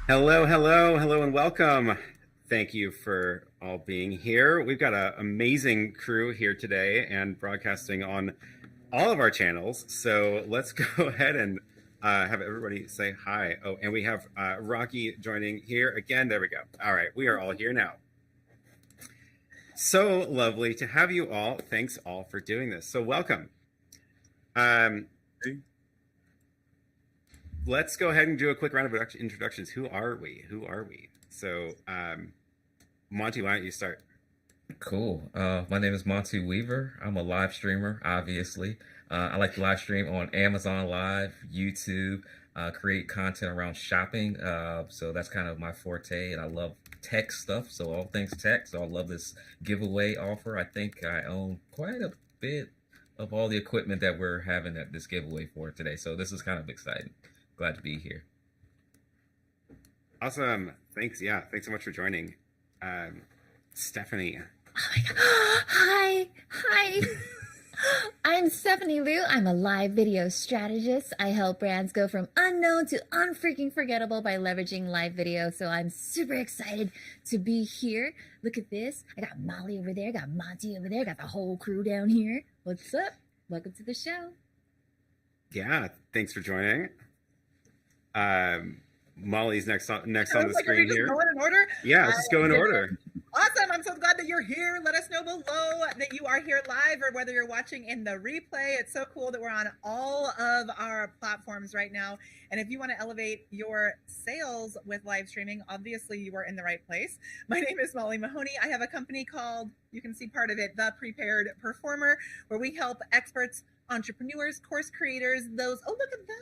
Hello, hello, hello, and welcome. Thank you for all being here. We've got an amazing crew here today and broadcasting on all of our channels. So let's go ahead and have everybody say hi. Oh, and we have Rocky joining here again. There we go. All right, we are all here now. So lovely to have you all. Thanks all for doing this. So welcome. Let's go ahead and do a quick round of introductions. Who are we? Who are we? So, Monty, why don't you start? Cool. My name is Monty Weaver. I'm a live streamer, obviously. I like to live stream on Amazon Live, YouTube, create content around shopping. So that's kind of my forte, and I love tech stuff. So all things tech. So I love this giveaway offer. I think I own quite a bit of all the equipment that we're having at this giveaway for today. So this is kind of exciting. Glad to be here. Awesome. Thanks. Yeah. Thanks so much for joining. Stephanie. Oh my God. Hi. Hi. I'm Stephanie Liu. I'm a live video strategist. I help brands go from unknown to unfreaking forgettable by leveraging live video. So I'm super excited to be here. Look at this. I got Molly over there, got Monty over there, got the whole crew down here. What's up? Welcome to the show. Yeah. Thanks for joining. Molly's next on the screen here. Going in order? Yeah, let's just go in order. Awesome. I'm so glad that you're here. Let us know below that you are here live or whether you're watching in the replay. It's so cool that we're on all of our platforms right now. And if you want to elevate your sales with live streaming, obviously you are in the right place. My name is Molly Mahoney. I have a company called, you can see part of it, The Prepared Performer, where we help experts, entrepreneurs, course creators, those, oh, look at that.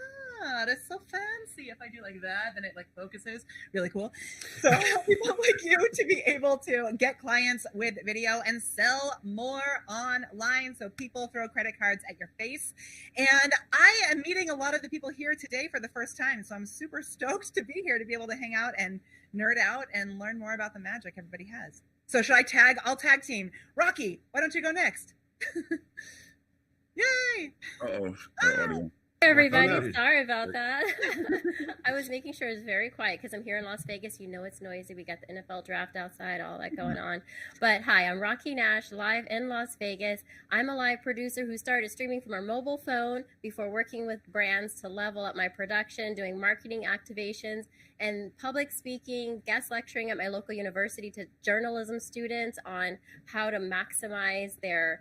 It's so fancy. If I do like that, then it like focuses. Really cool. So I help people like you to be able to get clients with video and sell more online. So people throw credit cards at your face. And I am meeting a lot of the people here today for the first time. So I'm super stoked to be here to be able to hang out and nerd out and learn more about the magic everybody has. So should I tag? I'll tag team. Rocky, why don't you go next? Yay! Uh-oh. Everybody, Oh, no. sorry about that. I was making sure it was very quiet because I'm here in Las Vegas. You know it's noisy. We got the NFL draft outside, all that going on. But hi, I'm Rocky Nash, live in Las Vegas. I'm a live producer who started streaming from our mobile phone before working with brands to level up my production, doing marketing activations and public speaking, guest lecturing at my local university to journalism students on how to maximize their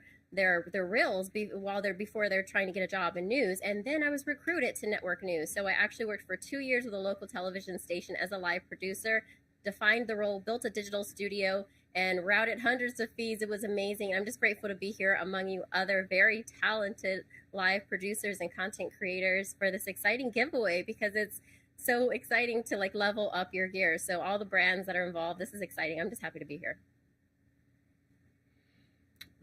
reels before they're trying to get a job in news. And then I was recruited to network news. So I actually worked for 2 years with a local television station as a live producer, defined the role, built a digital studio, and routed hundreds of feeds. It was amazing. I'm just grateful to be here among you other very talented live producers and content creators for this exciting giveaway, because it's so exciting to like level up your gear. So all the brands that are involved, this is exciting. I'm just happy to be here.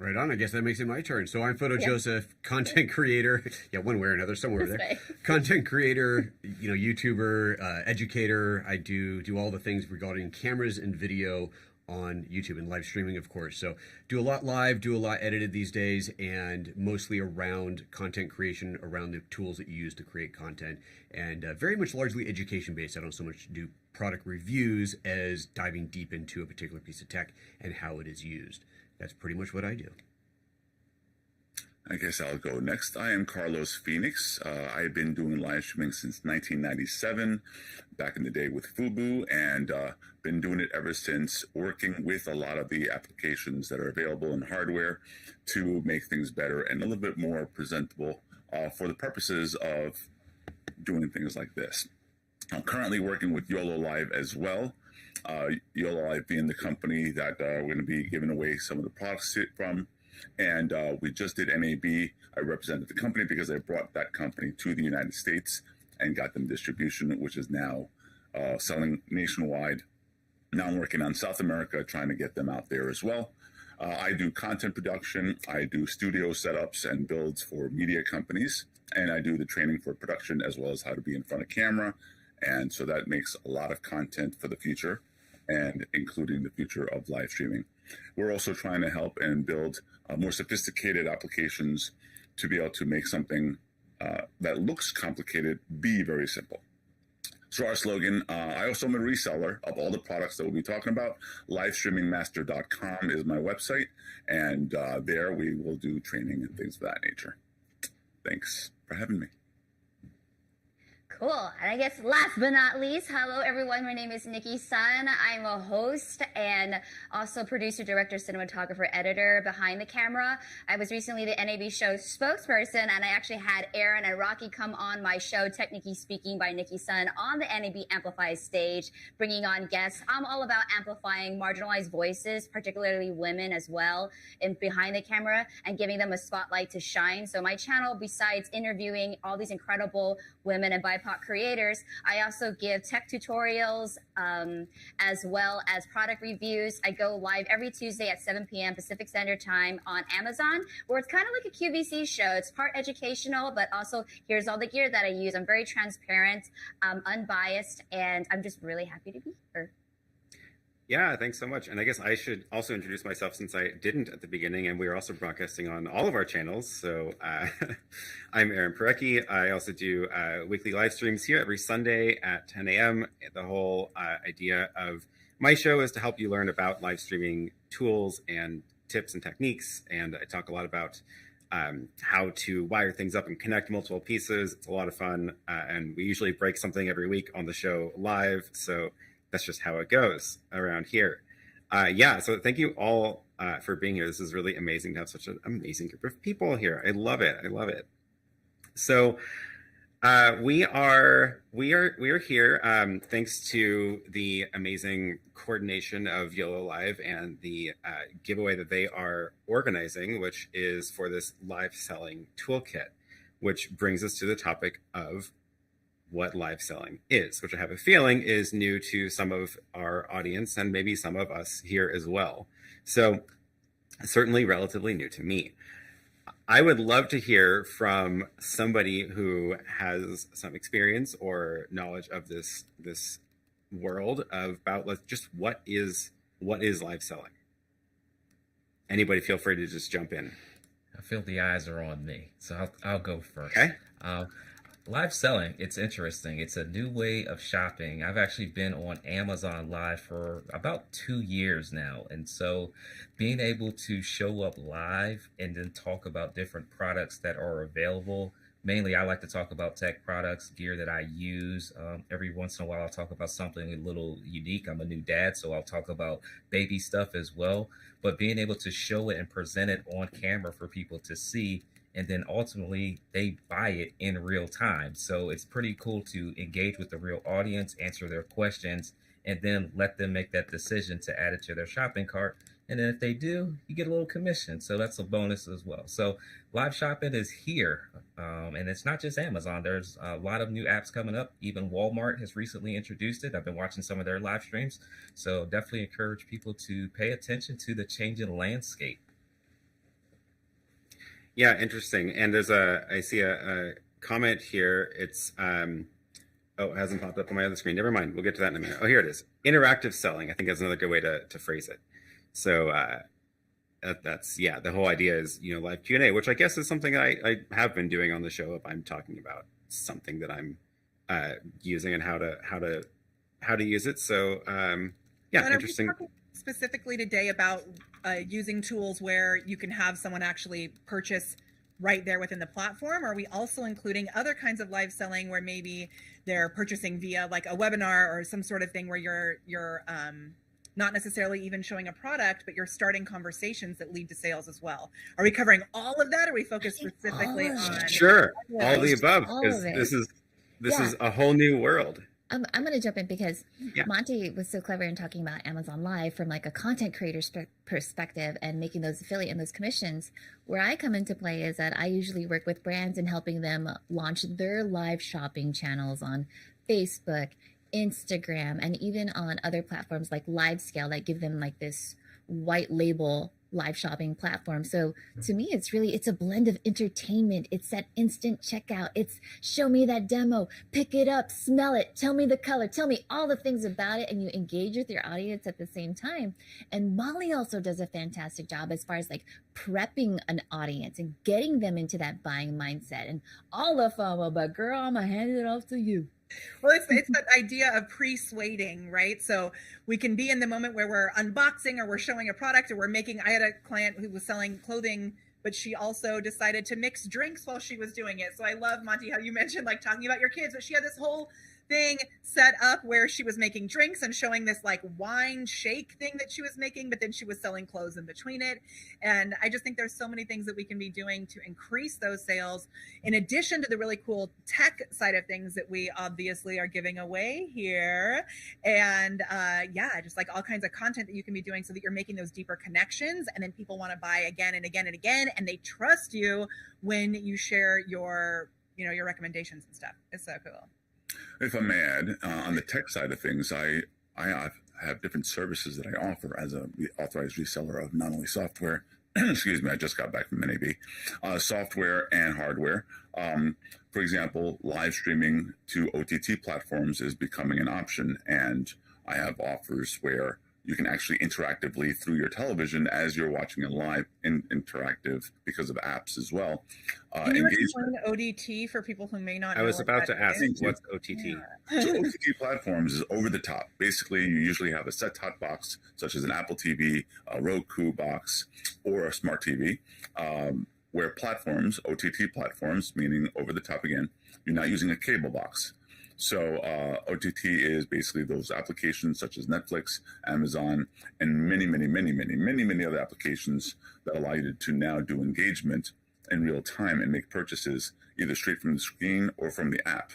Right on. I guess that makes it my turn. So I'm Photo Joseph, content creator. Yeah, one way or another, somewhere This there. way. Content creator, YouTuber, educator. I do all the things regarding cameras and video on YouTube and live streaming, of course. So do a lot live, do a lot edited these days, and mostly around content creation, around the tools that you use to create content, and very much largely education based. I don't so much do product reviews as diving deep into a particular piece of tech and how it is used. That's pretty much what I do. I guess I'll go next. I am Carlos Phoenix. I've been doing live streaming since 1997, back in the day with Fubu, and been doing it ever since, working with a lot of the applications that are available in hardware to make things better and a little bit more presentable for the purposes of doing things like this. I'm currently working with YOLO Live as well. YOLO Live being the company that we're going to be giving away some of the products from. And we just did NAB. I represented the company because I brought that company to the United States and got them distribution, which is now selling nationwide. Now I'm working on South America, trying to get them out there as well. I do content production. I do studio setups and builds for media companies. And I do the training for production as well as how to be in front of camera. And so that makes a lot of content for the future, and including the future of live streaming. We're also trying to help and build more sophisticated applications to be able to make something that looks complicated be very simple. So our slogan, I also am a reseller of all the products that we'll be talking about. Livestreamingmaster.com is my website, and there we will do training and things of that nature. Thanks for having me. Cool. And I guess last but not least, hello everyone. My name is Nikki Sun. I'm a host and also producer, director, cinematographer, editor behind the camera. I was recently the NAB show spokesperson, and I actually had Aaron and Rocky come on my show, Technically Speaking by Nikki Sun, on the NAB Amplify stage, bringing on guests. I'm all about amplifying marginalized voices, particularly women as well, and behind the camera, and giving them a spotlight to shine. So my channel, besides interviewing all these incredible women and BIPOC creators, I also give tech tutorials as well as product reviews. I go live every Tuesday at 7 p.m. Pacific Standard Time on Amazon, where it's kind of like a QVC show. It's part educational, but also here's all the gear that I use. I'm very transparent, unbiased, and I'm just really happy to be here. Yeah, thanks so much. And I guess I should also introduce myself, since I didn't at the beginning, and we are also broadcasting on all of our channels. So I'm Aaron Pirecki. I also do weekly live streams here every Sunday at 10 a.m. The whole idea of my show is to help you learn about live streaming tools and tips and techniques. And I talk a lot about how to wire things up and connect multiple pieces. It's a lot of fun. And we usually break something every week on the show live. So that's just how it goes around here. Yeah, so thank you all for being here. This is really amazing to have such an amazing group of people here. I love it. I love it. So we are here thanks to the amazing coordination of YOLO Live and the giveaway that they are organizing, which is for this live selling toolkit, which brings us to the topic of what live selling is, which I have a feeling is new to some of our audience and maybe some of us here as well. So certainly relatively new to me. I would love to hear from somebody who has some experience or knowledge of this world about just what is live selling. Anybody feel free to just jump in. I feel the eyes are on me, so I'll go first. Okay. Live selling, it's interesting. It's a new way of shopping. I've actually been on Amazon Live for about 2 years now. And so being able to show up live and then talk about different products that are available. Mainly, I like to talk about tech products, gear that I use. Every once in a while, I'll talk about something a little unique. I'm a new dad, so I'll talk about baby stuff as well. But being able to show it and present it on camera for people to see, and then ultimately they buy it in real time. So it's pretty cool to engage with the real audience, answer their questions, and then let them make that decision to add it to their shopping cart. And then if they do, you get a little commission. So that's a bonus as well. So live shopping is here. And it's not just Amazon. There's a lot of new apps coming up. Even Walmart has recently introduced it. I've been watching some of their live streams. So definitely encourage people to pay attention to the changing landscape. Yeah, interesting. And I see a comment here. It's, it hasn't popped up on my other screen. Never mind. We'll get to that in a minute. Oh, here it is. Interactive selling. I think that's another good way to phrase it. So that's, yeah, the whole idea is, live Q&A, which I guess is something I have been doing on the show if I'm talking about something that I'm using and how to use it. So, yeah, and interesting. Are we talking specifically today about using tools where you can have someone actually purchase right there within the platform? Or are we also including other kinds of live selling where maybe they're purchasing via like a webinar or some sort of thing where you're not necessarily even showing a product, but you're starting conversations that lead to sales as well? Are we covering all of that, or are we focused specifically on? Sure, all the above, because of this is a whole new world. I'm going to jump in because Yeah. Monty was so clever in talking about Amazon Live from like a content creator's perspective and making those affiliate and those commissions. Where I come into play is that I usually work with brands and helping them launch their live shopping channels on Facebook, Instagram, and even on other platforms like LiveScale that give them like this white label live shopping platform. So to me, it's a blend of entertainment. It's that instant checkout. It's show me that demo, pick it up, smell it, tell me the color, tell me all the things about it, and you engage with your audience at the same time. And Molly also does a fantastic job as far as like prepping an audience and getting them into that buying mindset and all the FOMO, but girl, I'm gonna hand it off to you. Well, it's that idea of pre-suading, right? So we can be in the moment where we're unboxing or we're showing a product or we're making. I had a client who was selling clothing, but she also decided to mix drinks while she was doing it. So I love, Monty, how you mentioned like talking about your kids, but she had this whole thing set up where she was making drinks and showing this like wine shake thing that she was making, but then she was selling clothes in between it. And I just think there's so many things that we can be doing to increase those sales, in addition to the really cool tech side of things that we obviously are giving away here. And yeah, just like all kinds of content that you can be doing so that you're making those deeper connections, and then people want to buy again and again and again, and they trust you when you share your, you know, your recommendations and stuff. It's so cool. If I may add, on the tech side of things, I have different services that I offer as a authorized reseller of not only software, excuse me, I just got back from NAB, software and hardware. For example, live streaming to OTT platforms is becoming an option, and I have offers where you can actually interactively through your television as you're watching a live interactive because of apps as well. Can you explain ODT for people who may not know? I was about to ask, what's OTT? Yeah. So OTT platforms is over the top. Basically, you usually have a set-top box, such as an Apple TV, a Roku box, or a smart TV, where platforms, OTT platforms, meaning over the top again, you're not using a cable box. So OTT is basically those applications such as Netflix, Amazon, and many other applications that allow you to now do engagement in real time and make purchases either straight from the screen or from the app.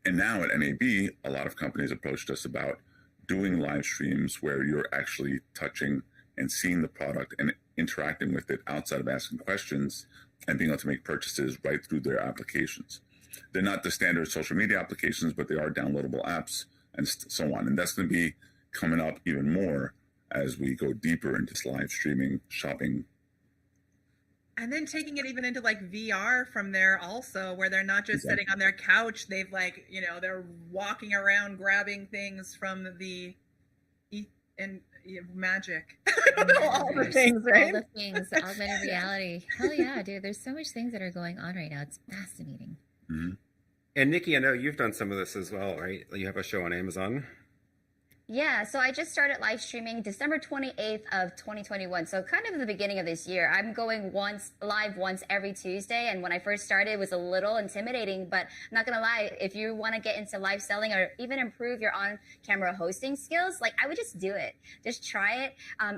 And now at NAB, a lot of companies approached us about doing live streams where you're actually touching and seeing the product and interacting with it outside of asking questions and being able to make purchases right through their applications. They're not the standard social media applications, but they are downloadable apps and so on. And that's going to be coming up even more as we go deeper into live streaming, shopping. And then taking it even into like VR from there also, where they're not just sitting on their couch. They've like, you know, they're walking around grabbing things from the magic. I don't know, all the things, right? All the things, augmented reality. Hell yeah, dude. There's so much things that are going on right now. It's fascinating. Mm-hmm. And Nikki, I know you've done some of this as well, right? You have a show on Amazon. Yeah, so I just started live streaming December 28th of 2021. So kind of the beginning of this year. I'm going live once every Tuesday. And when I first started, it was a little intimidating, but I'm not going to lie. If you want to get into live selling or even improve your on-camera hosting skills, like I would just do it. Just try it.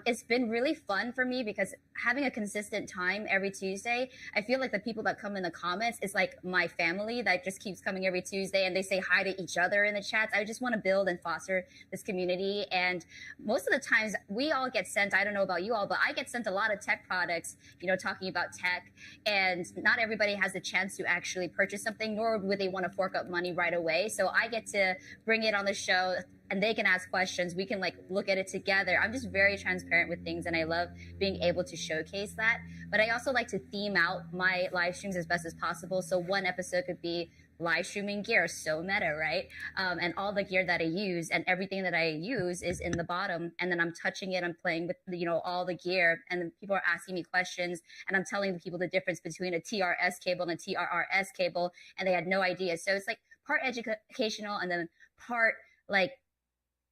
It's been really fun for me because having a consistent time every Tuesday, I feel like the people that come in the comments is like my family that just keeps coming every Tuesday and they say hi to each other in the chats. I just want to build and foster this community. And most of the times we all get sent, I don't know about you all, but I get sent a lot of tech products, you know, talking about tech, and not everybody has the chance to actually purchase something, nor would they want to fork up money right away. So I get to bring it on the show and they can ask questions. We can like look at it together. I'm just very transparent with things and I love being able to showcase that. But I also like to theme out my live streams as best as possible. So one episode could be live streaming gear, so meta, right? And all the gear that I use and everything that I use is in the bottom. And then I'm touching it, I'm playing with, you know, all the gear. And then people are asking me questions and I'm telling the people the difference between a TRS cable and a TRRS cable. And they had no idea. So it's like part educational and then part like,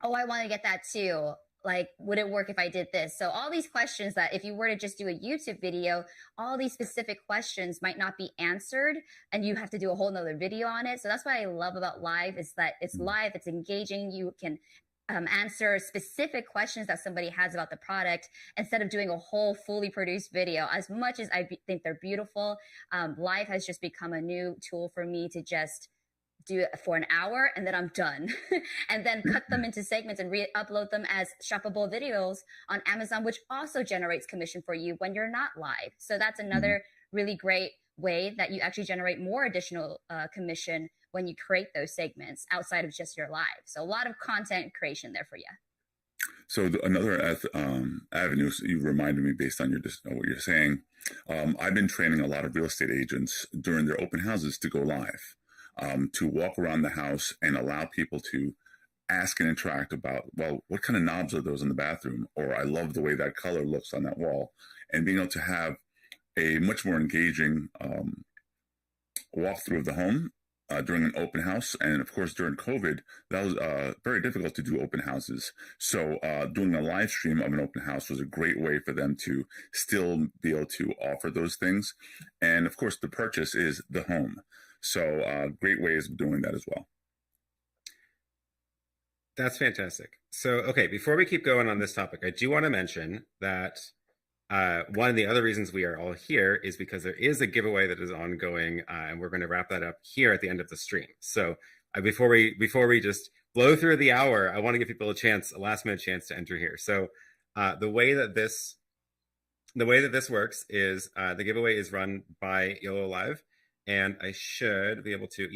oh, I want to get that too. Like, would it work if I did this? So all these questions that if you were to just do a YouTube video, all these specific questions might not be answered and you have to do a whole nother video on it. So that's what I love about live is that it's live, it's engaging. You can answer specific questions that somebody has about the product instead of doing a whole fully produced video. As much as I think they're beautiful, live has just become a new tool for me to just do it for an hour and then I'm done and then cut them into segments and re-upload them as shoppable videos on Amazon, which also generates commission for you when you're not live. So that's another really great way that you actually generate more additional commission when you create those segments outside of just your live. So a lot of content creation there for you. So another avenue, you reminded me based on what you're saying, I've been training a lot of real estate agents during their open houses to go live. To walk around the house and allow people to ask and interact about, well, what kind of knobs are those in the bathroom? Or I love the way that color looks on that wall. And being able to have a much more engaging walkthrough of the home during an open house. And of course, during COVID, that was very difficult to do open houses. So doing a live stream of an open house was a great way for them to still be able to offer those things. And of course, the purchase is the home. So great ways of doing that as well. That's fantastic. So, okay, before we keep going on this topic, I do want to mention that one of the other reasons we are all here is because there is a giveaway that is ongoing, and we're going to wrap that up here at the end of the stream. So, before we just blow through the hour, I want to give people a last minute chance to enter here. So, the way that this works is the giveaway is run by YOLO Live, and I should be able to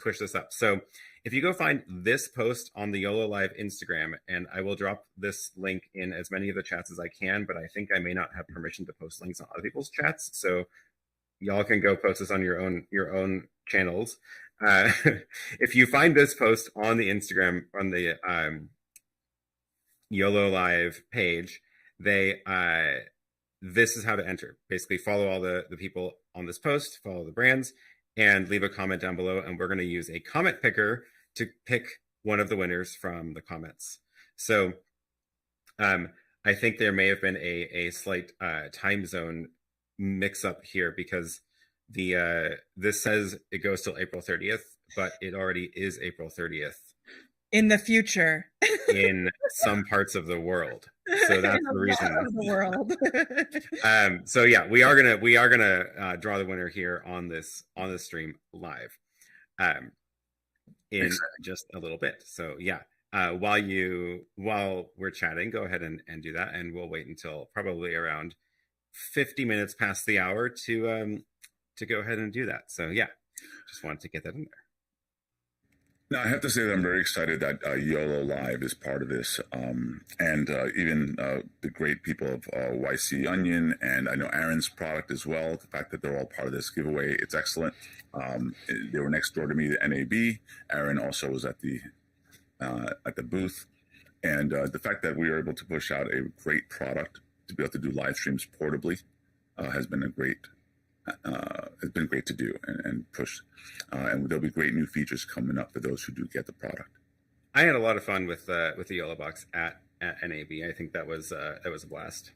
push this up. So if you go find this post on the YOLO Live Instagram, and I will drop this link in as many of the chats as I can, but I think I may not have permission to post links on other people's chats. So y'all can go post this on your own channels. If you find this post on the Instagram, on the YOLO Live page, this is how to enter. Basically, follow all the people on this post, follow the brands, and leave a comment down below. And we're going to use a comment picker to pick one of the winners from the comments. So I think there may have been a slight time zone mix up here, because this says it goes till April 30th, but it already is April 30th. In the future. In some parts of the world. So that's the reason. The world. So yeah, we are gonna draw the winner here on this stream live, in just a little bit. So yeah, while we're chatting, go ahead and do that, and we'll wait until probably around 50 minutes past the hour to go ahead and do that. So yeah, just wanted to get that in there. Now, I have to say that I'm very excited that YOLO Live is part of this, and even the great people of YC Onion, and I know Aaron's product as well. The fact that they're all part of this giveaway, it's excellent. They were next door to me, the NAB. Aaron also was at the booth, and the fact that we were able to push out a great product to be able to do live streams portably has been it's been great to do and push, and there'll be great new features coming up for those who do get the product. I had a lot of fun with the YOLO box at NAB. I think that was a blast.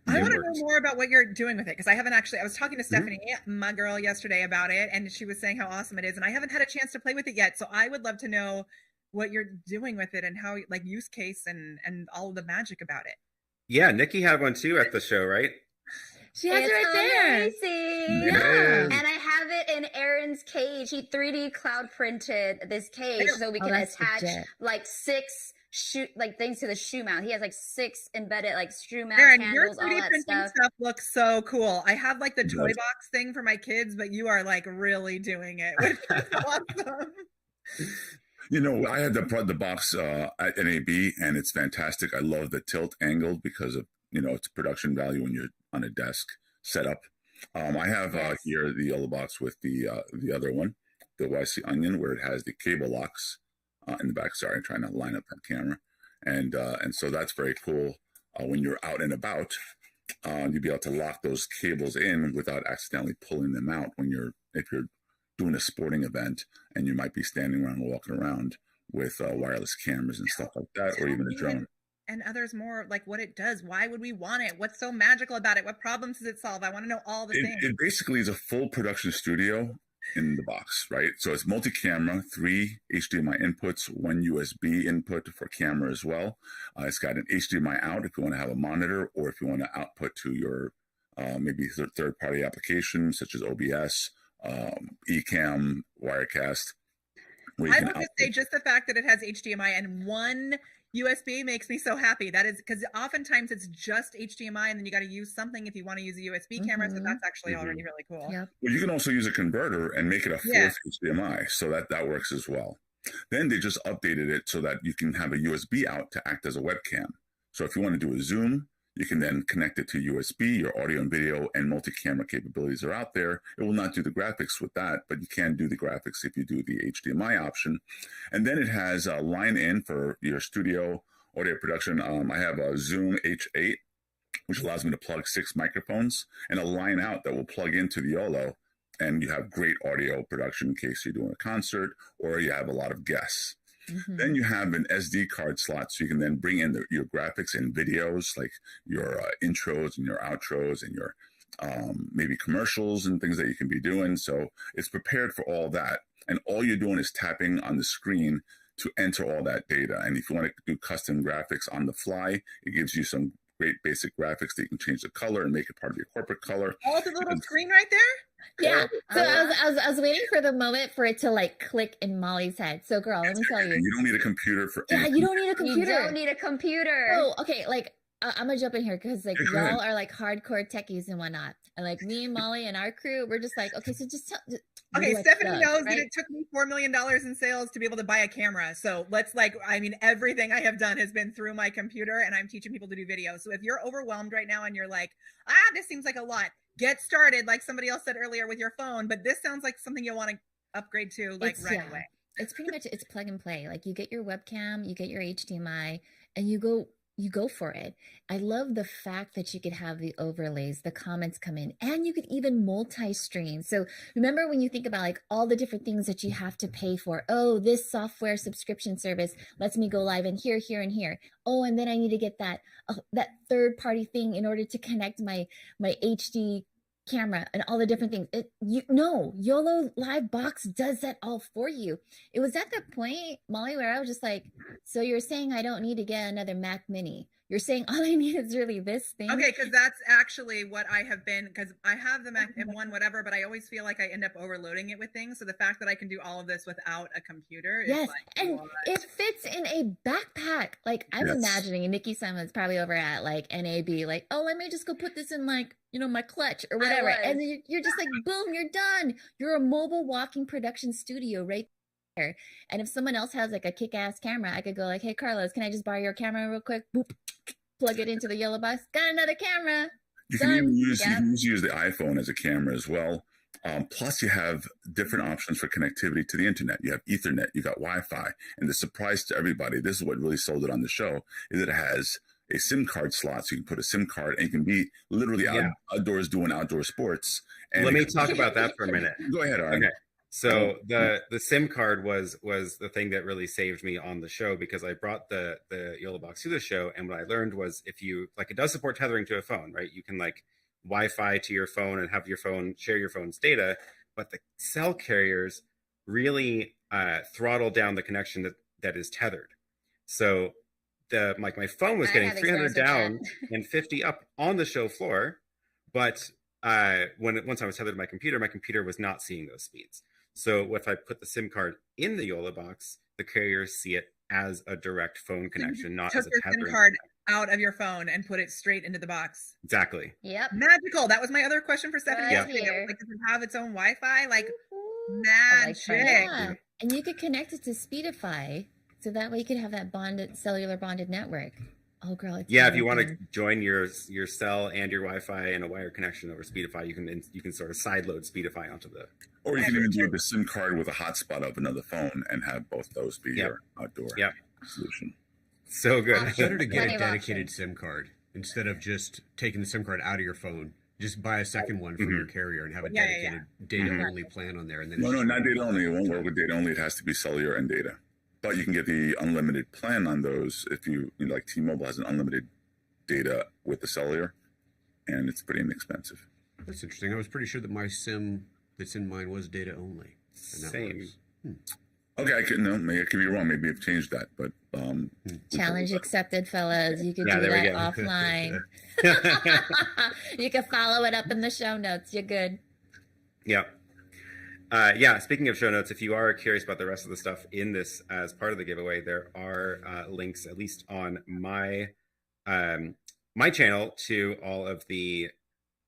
I want to know more about what you're doing with it, because I haven't actually. I was talking to Stephanie, my girl, yesterday about it, and she was saying how awesome it is, and I haven't had a chance to play with it yet. So I would love to know what you're doing with it and how, like, use case and all of the magic about it. Yeah, Nikki had one too at the show, right? She has it right there. Amazing. Yeah. And I have it in Aaron's cage. He 3D cloud printed this cage so we can attach legit. like 6 things to the shoe mount. He has like 6 embedded like shoe mount Aaron, handles, your all 3D that printing stuff. looks so cool. I have like the toy box thing for my kids, but you are like really doing it, which is awesome. You know, I had the box at NAB, and it's fantastic. I love the tilt angle because of, its production value when you're on a desk setup. I have here the yellow box with the other one, the YC Onion, where it has the cable locks in the back. Sorry, I'm trying to line up that camera, and so that's very cool. When you're out and about, you'll be able to lock those cables in without accidentally pulling them out if you're doing a sporting event and you might be standing around and walking around with wireless cameras and stuff like that, or even a drone. And others more, like what it does. Why would we want it? What's so magical about it? What problems does it solve? I want to know all the things. It basically is a full production studio in the box, right? So it's multi-camera, 3 HDMI inputs, 1 USB input for camera as well. It's got an HDMI out if you want to have a monitor, or if you want to output to your maybe third-party applications such as OBS, Ecamm, Wirecast. I would just say just the fact that it has HDMI and 1 USB makes me so happy. That is because oftentimes it's just HDMI, and then you got to use something if you want to use a USB camera. So that's actually already really cool. Yep. Well, you can also use a converter and make it a 4th HDMI, so that works as well. Then they just updated it so that you can have a USB out to act as a webcam. So if you want to do a Zoom, you can then connect it to USB. Your audio and video and multi-camera capabilities are out there. It will not do the graphics with that, but you can do the graphics if you do the HDMI option. And then it has a line in for your studio audio production. I have a Zoom H8, which allows me to plug 6 microphones, and a line out that will plug into the YOLO and you have great audio production in case you're doing a concert or you have a lot of guests. Then you have an SD card slot, so you can then bring in your graphics and videos, like your intros and your outros and your maybe commercials and things that you can be doing. So it's prepared for all that. And all you're doing is tapping on the screen to enter all that data. And if you want to do custom graphics on the fly, it gives you some great basic graphics that you can change the color and make it part of your corporate color. Oh, the little screen right there? Yeah. So I was waiting for the moment for it to like click in Molly's head. So girl, let me tell you. You don't need a computer for Yeah, anything. you don't need a computer. You don't need a computer. Oh, okay. Like I'm gonna jump in here because like Yeah, go y'all ahead. are like hardcore techies and whatnot, and like me and Molly and our crew, we're just like, okay, so just tell. Okay, let's Stephanie go, knows right? that it took me $4 million in sales to be able to buy a camera. So let's everything I have done has been through my computer, and I'm teaching people to do video. So if you're overwhelmed right now and you're like, this seems like a lot, get started, like somebody else said earlier, with your phone. But this sounds like something you'll want to upgrade to right away. It's pretty much, it's plug and play. Like you get your webcam, you get your HDMI, and you go for it. I love the fact that you could have the overlays, the comments come in, and you could even multi-stream. So remember when you think about like all the different things that you have to pay for. Oh, this software subscription service lets me go live in here, here, and here. Oh, and then I need to get that third-party thing in order to connect my HD camera and all the different things. YOLO Live Box does that all for you. It was at that point, Molly, where I was just like, so you're saying I don't need to get another Mac Mini? You're saying all I need is really this thing? Okay, because that's actually what I have been, because I have the Mac M1, whatever, but I always feel like I end up overloading it with things. So the fact that I can do all of this without a computer is Yes, like, and what? it fits in a backpack. Like I'm Yes. imagining Nikki Simon's probably over at like NAB, like, oh, let me just go put this in like, my clutch or whatever. And then you're just like, boom, you're done. You're a mobile walking production studio right there. And if someone else has like a kick-ass camera, I could go like, hey, Carlos, can I just borrow your camera real quick? Boop, plug it into the yellow box. Got another camera. You can Done. even use the iPhone as a camera as well. Plus, you have different options for connectivity to the internet. You have Ethernet, you got Wi-Fi, and the surprise to everybody, this is what really sold it on the show, is that it has a SIM card slot, so you can put a SIM card and you can be literally outdoors doing outdoor sports. And Let me talk about that for a minute. Go ahead, Aaron. Okay. So the SIM card was the thing that really saved me on the show, because I brought the YOLO box to the show, and what I learned was, if you like, it does support tethering to a phone, right? You can like Wi-Fi to your phone and have your phone share your phone's data, but the cell carriers really throttle down the connection that is tethered. So my phone was getting 300 down and 50 up on the show floor, but once I was tethered to my computer was not seeing those speeds. So if I put the SIM card in the YOLO box, the carriers see it as a direct phone connection, not as a tethering. SIM card out of your phone and put it straight into the box. Exactly. Yep. Magical. That was my other question for Stephanie. Right Like, here. does it have its own Wi-Fi? Like, I like magic. Yeah. And you could connect it to Speedify, so that way you could have that cellular bonded network. Oh, girl, it's Yeah, if you want to join your cell and your Wi-Fi and a wire connection over Speedify, you can sort of sideload Speedify onto the. Or you can even do the SIM card with a hotspot of another phone and have both those be your outdoor solution. So good. It's better to get Plenty a of dedicated SIM card instead of just taking the SIM card out of your phone. Just buy a second one from your carrier and have a dedicated data-only plan on there. And then No, not data only. It won't work with data only. It has to be cellular and data. But you can get the unlimited plan on those if you know, like T-Mobile has an unlimited data with the cellular, and it's pretty inexpensive. That's interesting. I was pretty sure that my SIM that's in mine was data only. And that Same. works. Okay, maybe I could be wrong. Maybe I've changed that, but Challenge accepted, fellas. You could Yeah, do there we that go. offline. You can follow it up in the show notes. You're good. Yeah. Speaking of show notes, if you are curious about the rest of the stuff in this as part of the giveaway, there are links, at least on my my channel, to all of the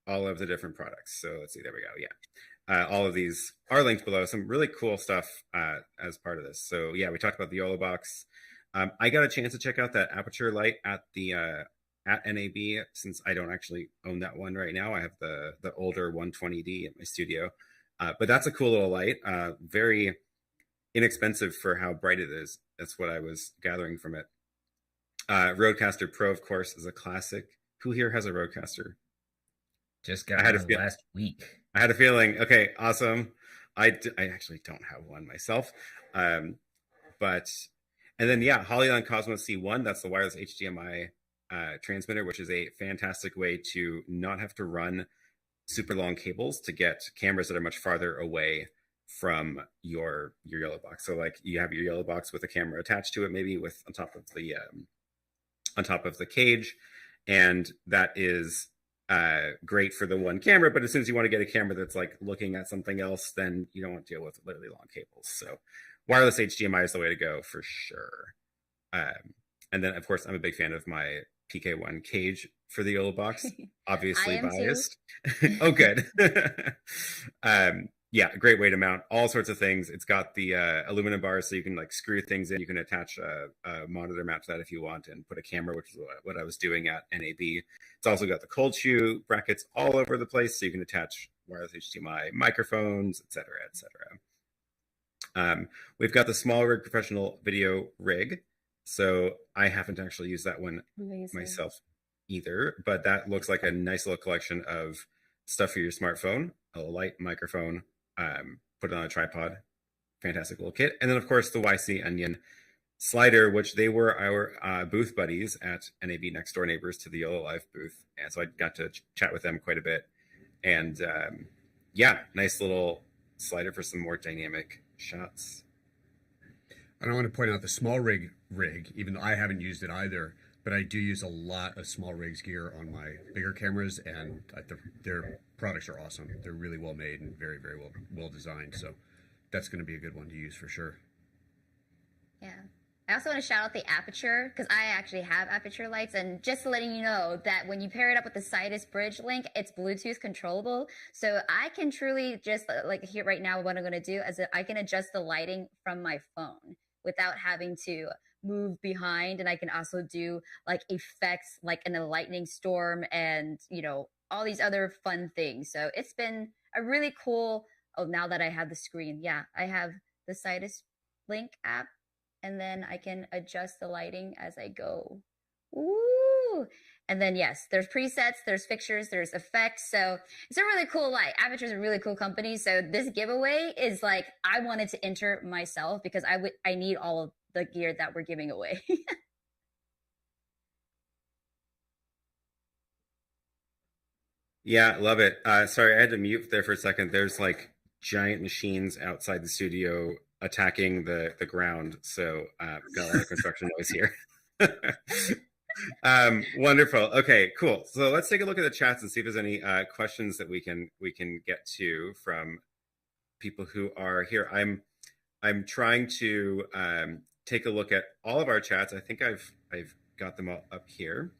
different products. So let's see, there we go. Yeah. All of these are linked below. Some really cool stuff as part of this. So yeah, we talked about the YOLO box. I got a chance to check out that aperture light at the at NAB, since I don't actually own that one right now. I have the older 120D at my studio. But that's a cool little light, very inexpensive for how bright it is. That's what I was gathering from it. Rodecaster Pro, of course, is a classic. Who here has a Rodecaster? Just I got had a one feel- last week. I had a feeling. Okay, awesome. I actually don't have one myself, but and then yeah, Hollyland Cosmos C1. That's the wireless HDMI transmitter, which is a fantastic way to not have to run super long cables to get cameras that are much farther away from your yellow box. So like you have your yellow box with a camera attached to it, maybe with on top of the cage, and that is great for the one camera. But as soon as you want to get a camera that's like looking at something else, then you don't want to deal with literally long cables. So wireless HDMI is the way to go for sure. And then of course I'm a big fan of my PK1 cage for the YOLO box, obviously biased. Oh, good. Yeah, great way to mount all sorts of things. It's got the aluminum bars, so you can like screw things in. You can attach a monitor mount to that if you want, and put a camera, which is what I was doing at NAB. It's also got the cold shoe brackets all over the place, so you can attach wireless HDMI microphones, etc., etc. We've got the small rig professional video rig. So I haven't actually used that one myself either, but that looks like a nice little collection of stuff for your smartphone, a light microphone, put it on a tripod, fantastic little kit. And then of course the YC Onion slider, which they were our booth buddies at NAB, next door neighbors to the YOLO Live booth. And so I got to chat with them quite a bit. And yeah, nice little slider for some more dynamic shots. And I want to point out the small rig, even though I haven't used it either, but I do use a lot of small rigs gear on my bigger cameras, and their products are awesome. They're really well made and very, very well designed. So that's going to be a good one to use for sure. Yeah. I also want to shout out the aperture, because I actually have aperture lights, and just letting you know that when you pair it up with the Sidus Bridge link, it's Bluetooth controllable. So I can truly just, like here right now, what I'm going to do is I can adjust the lighting from my phone without having to move behind. And I can also do like effects like in a lightning storm and, you know, all these other fun things. So it's been a really cool, now that I have the screen, yeah, I have the Sidus Link app, and then I can adjust the lighting as I go. Ooh. And then yes, there's presets, there's fixtures, there's effects. So it's a really cool light. Aperture is a really cool company. So this giveaway is like, I wanted to enter myself because I need all of the gear that we're giving away. Yeah, love it. Sorry, I had to mute there for a second. There's like giant machines outside the studio attacking the ground. So got a lot of construction noise here. Wonderful. Okay, cool. So let's take a look at the chats and see if there's any questions that we can get to from people who are here. I'm trying to take a look at all of our chats. I think I've got them all up here.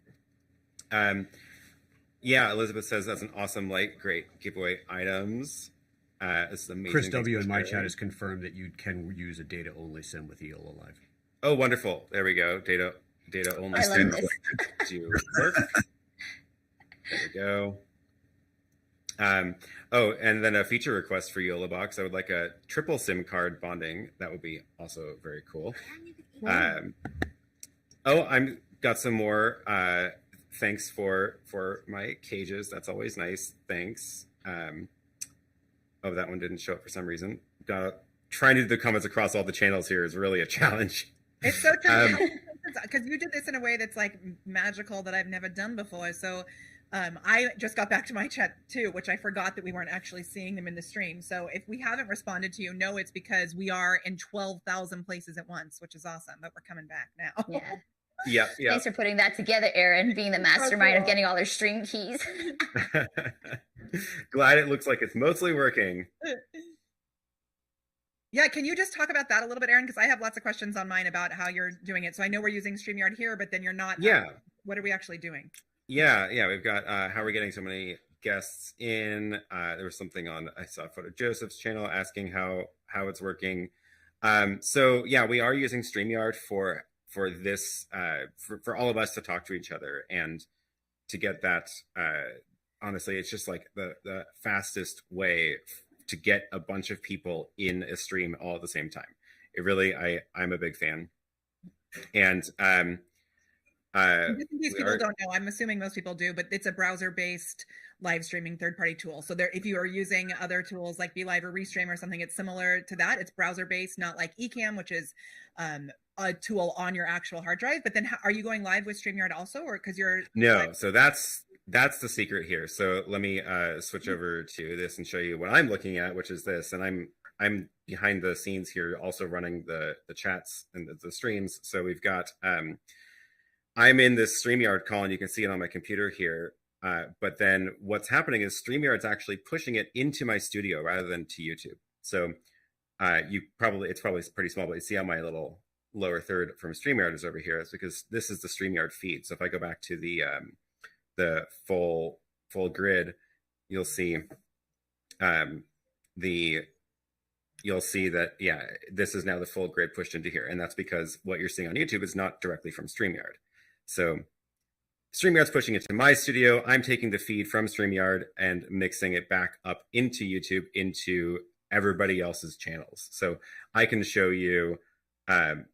Yeah, Elizabeth says that's an awesome light. Great giveaway items. This is amazing. Chris W. in my chat has confirmed that you can use a data only sim with YOLO Live. Oh, wonderful. There we go. Data only sim do work. There we go. Oh, and then a feature request for YOLO Box. I would like a triple SIM card bonding. That would be also very cool. I'm got some more. Thanks for my cages. That's always nice. Thanks. Oh, that one didn't show up for some reason. Trying to do the comments across all the channels here is really a challenge. It's so tricky because you did this in a way that's like magical that I've never done before. So I just got back to my chat too, which I forgot that we weren't actually seeing them in the stream. So if we haven't responded to you, know it's because we are in 12,000 places at once, which is awesome. But we're coming back now. Yeah. Yeah. Thanks for putting that together, Aaron, being the mastermind of getting all their stream keys. Glad it looks like it's mostly working. Yeah, can you just talk about that a little bit, Aaron? Because I have lots of questions on mine about how you're doing it. So I know we're using StreamYard here, but then you're not. Yeah. What are we actually doing? Yeah. We've got how we're getting so many guests in. There was something on, I saw a photo of Joseph's channel asking how it's working. So yeah, we are using StreamYard for this, for all of us to talk to each other and to get that. Honestly, it's just like the fastest way to get a bunch of people in a stream all at the same time. It really, I'm a big fan. And Just in case we people are, don't know, I'm assuming most people do, but it's a browser-based live streaming third-party tool. So there, if you are using other tools like BeLive or Restream or something, it's similar to that. It's browser-based, not like Ecamm, which is a tool on your actual hard drive. But then, are you going live with StreamYard also, or because you're no, so that's the secret here. So let me switch over to this and show you what I'm looking at, which is this. And I'm behind the scenes here, also running the chats and the streams. So we've got I'm in this StreamYard call, and you can see it on my computer here. But then what's happening is StreamYard's actually pushing it into my studio rather than to YouTube. So it's probably pretty small, but you see how my little lower third from StreamYard is over here. It's because this is the StreamYard feed. So if I go back to the full grid, you'll see you'll see that, yeah, this is now the full grid pushed into here. And that's because what you're seeing on YouTube is not directly from StreamYard. So StreamYard's pushing it to my studio. I'm taking the feed from StreamYard and mixing it back up into YouTube, into everybody else's channels. So I can show you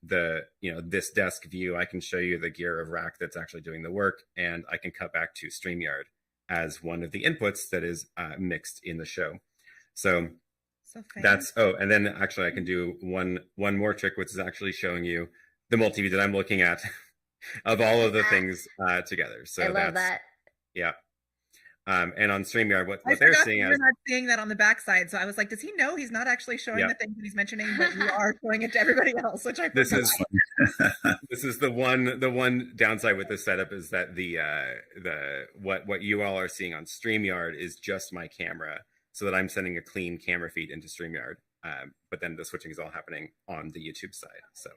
this desk view. I can show you the gear of rack that's actually doing the work, and I can cut back to StreamYard as one of the inputs that is mixed in the show. So that's, and then actually I can do one more trick, which is actually showing you the multi-view that I'm looking at of all of the things together. So I love that. Yeah. And on StreamYard, what they're seeing you're not seeing that on the backside. So I was like, does he know he's not actually showing the things that he's mentioning, but you are showing it to everybody else, which I forgot. This is the one downside with this setup is that what you all are seeing on StreamYard is just my camera, so that I'm sending a clean camera feed into StreamYard. But then the switching is all happening on the YouTube side. So.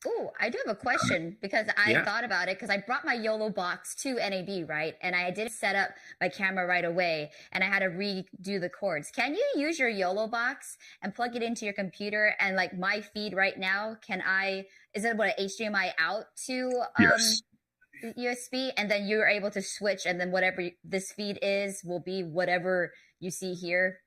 Oh, I do have a question because I thought about it because I brought my YOLO box to NAB, right? And I didn't set up my camera right away and I had to redo the cords. Can you use your YOLO box and plug it into your computer? And like my feed right now, is it what, an HDMI out to Yes. USB? And then you're able to switch, and then whatever this feed is will be whatever you see here?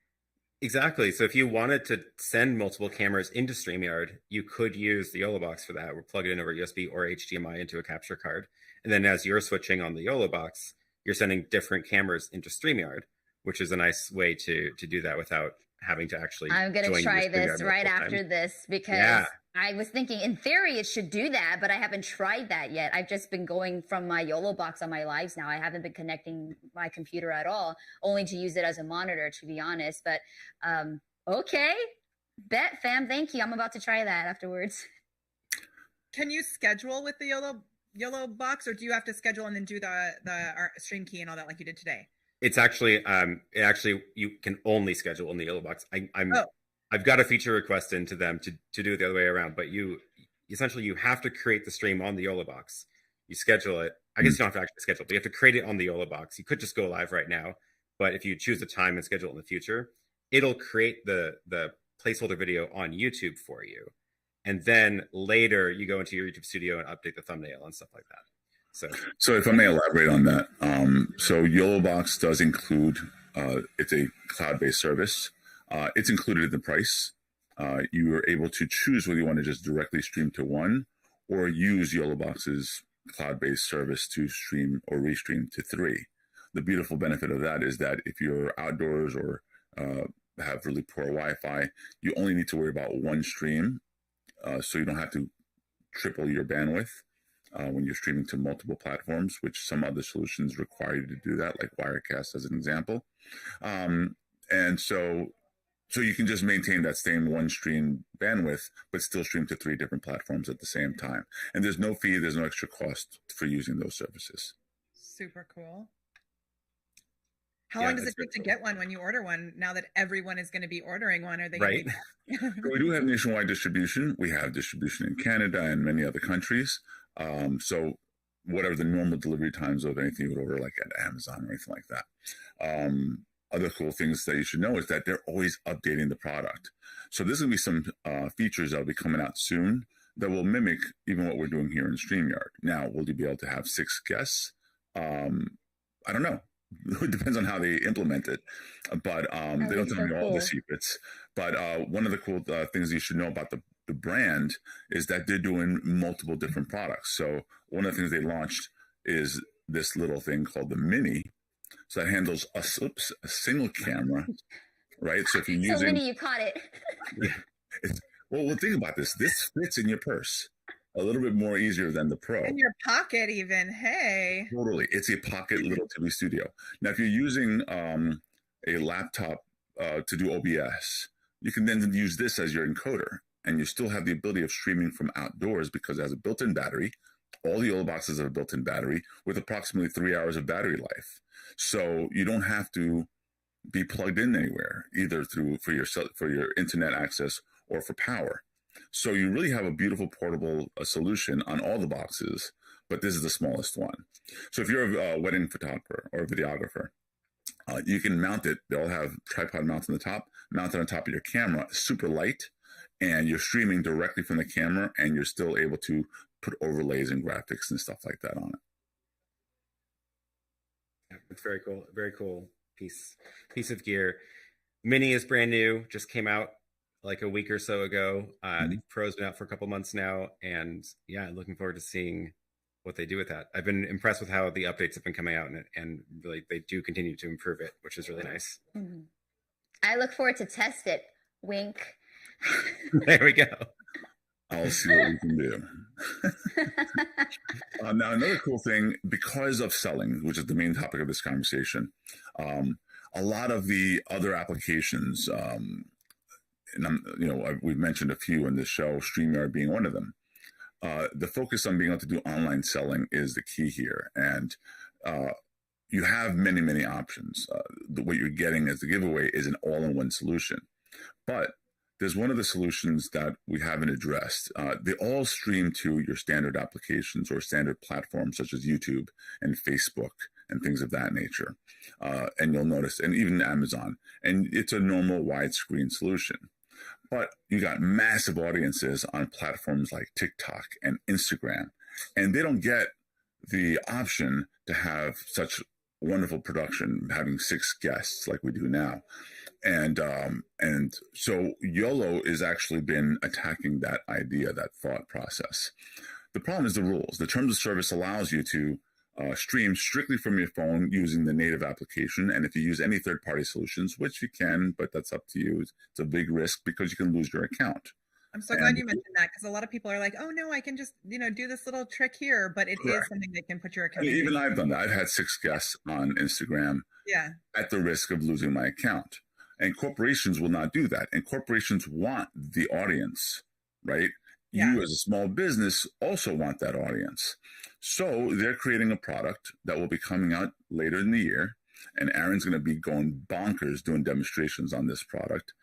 Exactly. So if you wanted to send multiple cameras into StreamYard, you could use the YOLO box for that, or plug it in over USB or HDMI into a capture card. And then as you're switching on the YOLO box, you're sending different cameras into StreamYard, which is a nice way to do that without having to actually. I'm going to try this right after this because I was thinking in theory it should do that, but I haven't tried that yet. I've just been going from my YOLO box on my lives now. I haven't been connecting my computer at all, only to use it as a monitor, to be honest. But okay, bet fam, thank you. I'm about to try that afterwards. Can you schedule with the YOLO box, or do you have to schedule and then do the stream key and all that like you did today? It's actually you can only schedule in the YOLO box. I've got a feature request into them to do it the other way around, but you have to create the stream on the YOLO box. You schedule it. I guess you don't have to actually schedule it, but you have to create it on the YOLO box. You could just go live right now, but if you choose the time and schedule it in the future, it'll create the placeholder video on YouTube for you. And then later you go into your YouTube studio and update the thumbnail and stuff like that. So if I may elaborate on that, so YOLO Box does include, it's a cloud-based service. It's included in the price. You are able to choose whether you want to just directly stream to one or use YOLO Box's cloud-based service to stream or restream to three. The beautiful benefit of that is that if you're outdoors or have really poor Wi-Fi, you only need to worry about one stream, so you don't have to triple your bandwidth. When you're streaming to multiple platforms, which some other solutions require you to do that, like Wirecast as an example. And so you can just maintain that same one stream bandwidth, but still stream to 3 different platforms at the same time. And there's no fee, there's no extra cost for using those services. Super cool. How long does it take to get one when you order one, now that everyone is going to be ordering one? Are they right? We do have nationwide distribution. We have distribution in Canada and many other countries. So whatever the normal delivery times of anything you would order, like at Amazon or anything like that. Other cool things that you should know is that they're always updating the product. So there's going to be some features that will be coming out soon that will mimic even what we're doing here in StreamYard. Now, will you be able to have 6 guests? I don't know. It depends on how they implement it, but they don't tell me all the secrets. But one of the cool things you should know about the brand is that they're doing multiple different products. So one of the things they launched is this little thing called the Mini. So that handles a single camera, right? So if you're using, So Minnie, you caught it. well, think about this. This fits in your purse a little bit more easier than the Pro. In your pocket, even. Hey. Totally, it's a pocket little TV studio. Now, if you're using a laptop to do OBS, you can then use this as your encoder, and you still have the ability of streaming from outdoors because it has a built-in battery. All the old boxes have a built-in battery with approximately 3 hours of battery life. So you don't have to be plugged in anywhere, either for your internet access or for power. So you really have a beautiful portable solution on all the boxes, but this is the smallest one. So if you're a wedding photographer or a videographer, you can mount it. They all have tripod mounts on the top, mounted on top of your camera, super light, and you're streaming directly from the camera, and you're still able to put overlays and graphics and stuff like that on it. Yeah, it's very cool. Very cool piece of gear. Mini is brand new, just came out like a week or so ago. The Pro's been out for a couple months now, and yeah, looking forward to seeing what they do with that. I've been impressed with how the updates have been coming out, and really they do continue to improve it, which is really nice. Mm-hmm. I look forward to test it. Wink. There we go. I'll see what we can do. Now, another cool thing, because of selling, which is the main topic of this conversation, a lot of the other applications, and we've mentioned a few in this show, StreamYard being one of them. The focus on being able to do online selling is the key here, and you have many, many options. What you're getting as the giveaway is an all-in-one solution, but there's one of the solutions that we haven't addressed. They all stream to your standard applications or standard platforms such as YouTube and Facebook and things of that nature. And you'll notice, and even Amazon, and it's a normal widescreen solution. But you got massive audiences on platforms like TikTok and Instagram, and they don't get the option to have such wonderful production, having 6 guests like we do now. And so YOLO has actually been attacking that idea, that thought process. The problem is the rules. The terms of service allows you to stream strictly from your phone using the native application. And if you use any third-party solutions, which you can, but that's up to you, it's a big risk because you can lose your account. I'm so glad you mentioned that, because a lot of people are like, oh no, I can just, do this little trick here, but it is something that can put your account. Even I've done that. I've had 6 guests on Instagram at the risk of losing my account. And corporations will not do that. And corporations want the audience, right? Yeah. You as a small business also want that audience. So they're creating a product that will be coming out later in the year. And Aaron's going to be going bonkers doing demonstrations on this product.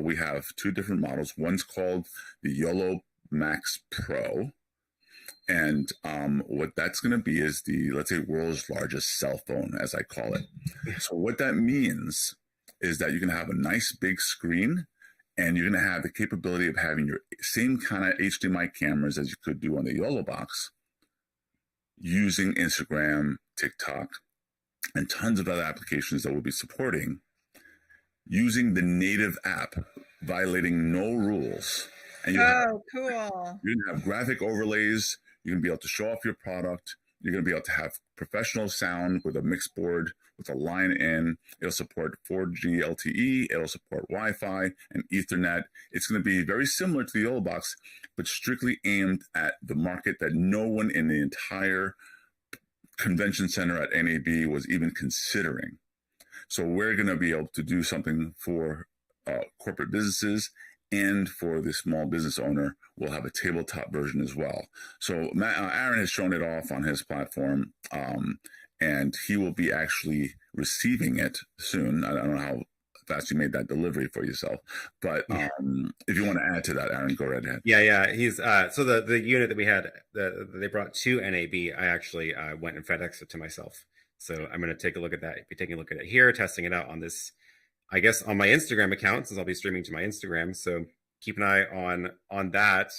We have 2 different models. One's called the YOLO Max Pro. And what that's going to be is the, let's say, world's largest cell phone, as I call it. So what that means is that you can have a nice big screen, and you're going to have the capability of having your same kind of HDMI cameras as you could do on the YOLO box, using Instagram, TikTok, and tons of other applications that we'll be supporting, using the native app, violating no rules. And cool. You're going to have graphic overlays. You're going to be able to show off your product. You're going to be able to have professional sound with a mixed board, with a line in. It'll support 4G LTE. It'll support Wi-Fi and Ethernet. It's going to be very similar to the old box, but strictly aimed at the market that no one in the entire convention center at NAB was even considering. So we're going to be able to do something for corporate businesses, and for the small business owner, we'll have a tabletop version as well. So Aaron has shown it off on his platform, and he will be actually receiving it soon. I don't know how fast you made that delivery for yourself, but if you want to add to that, Aaron, go right ahead. Yeah. He's so the unit that we had, they brought to NAB. I actually went and FedExed it to myself. So I'm going to take a look at that. Be taking a look at it here, testing it out on this, I guess, on my Instagram account, since I'll be streaming to my Instagram. So keep an eye on that.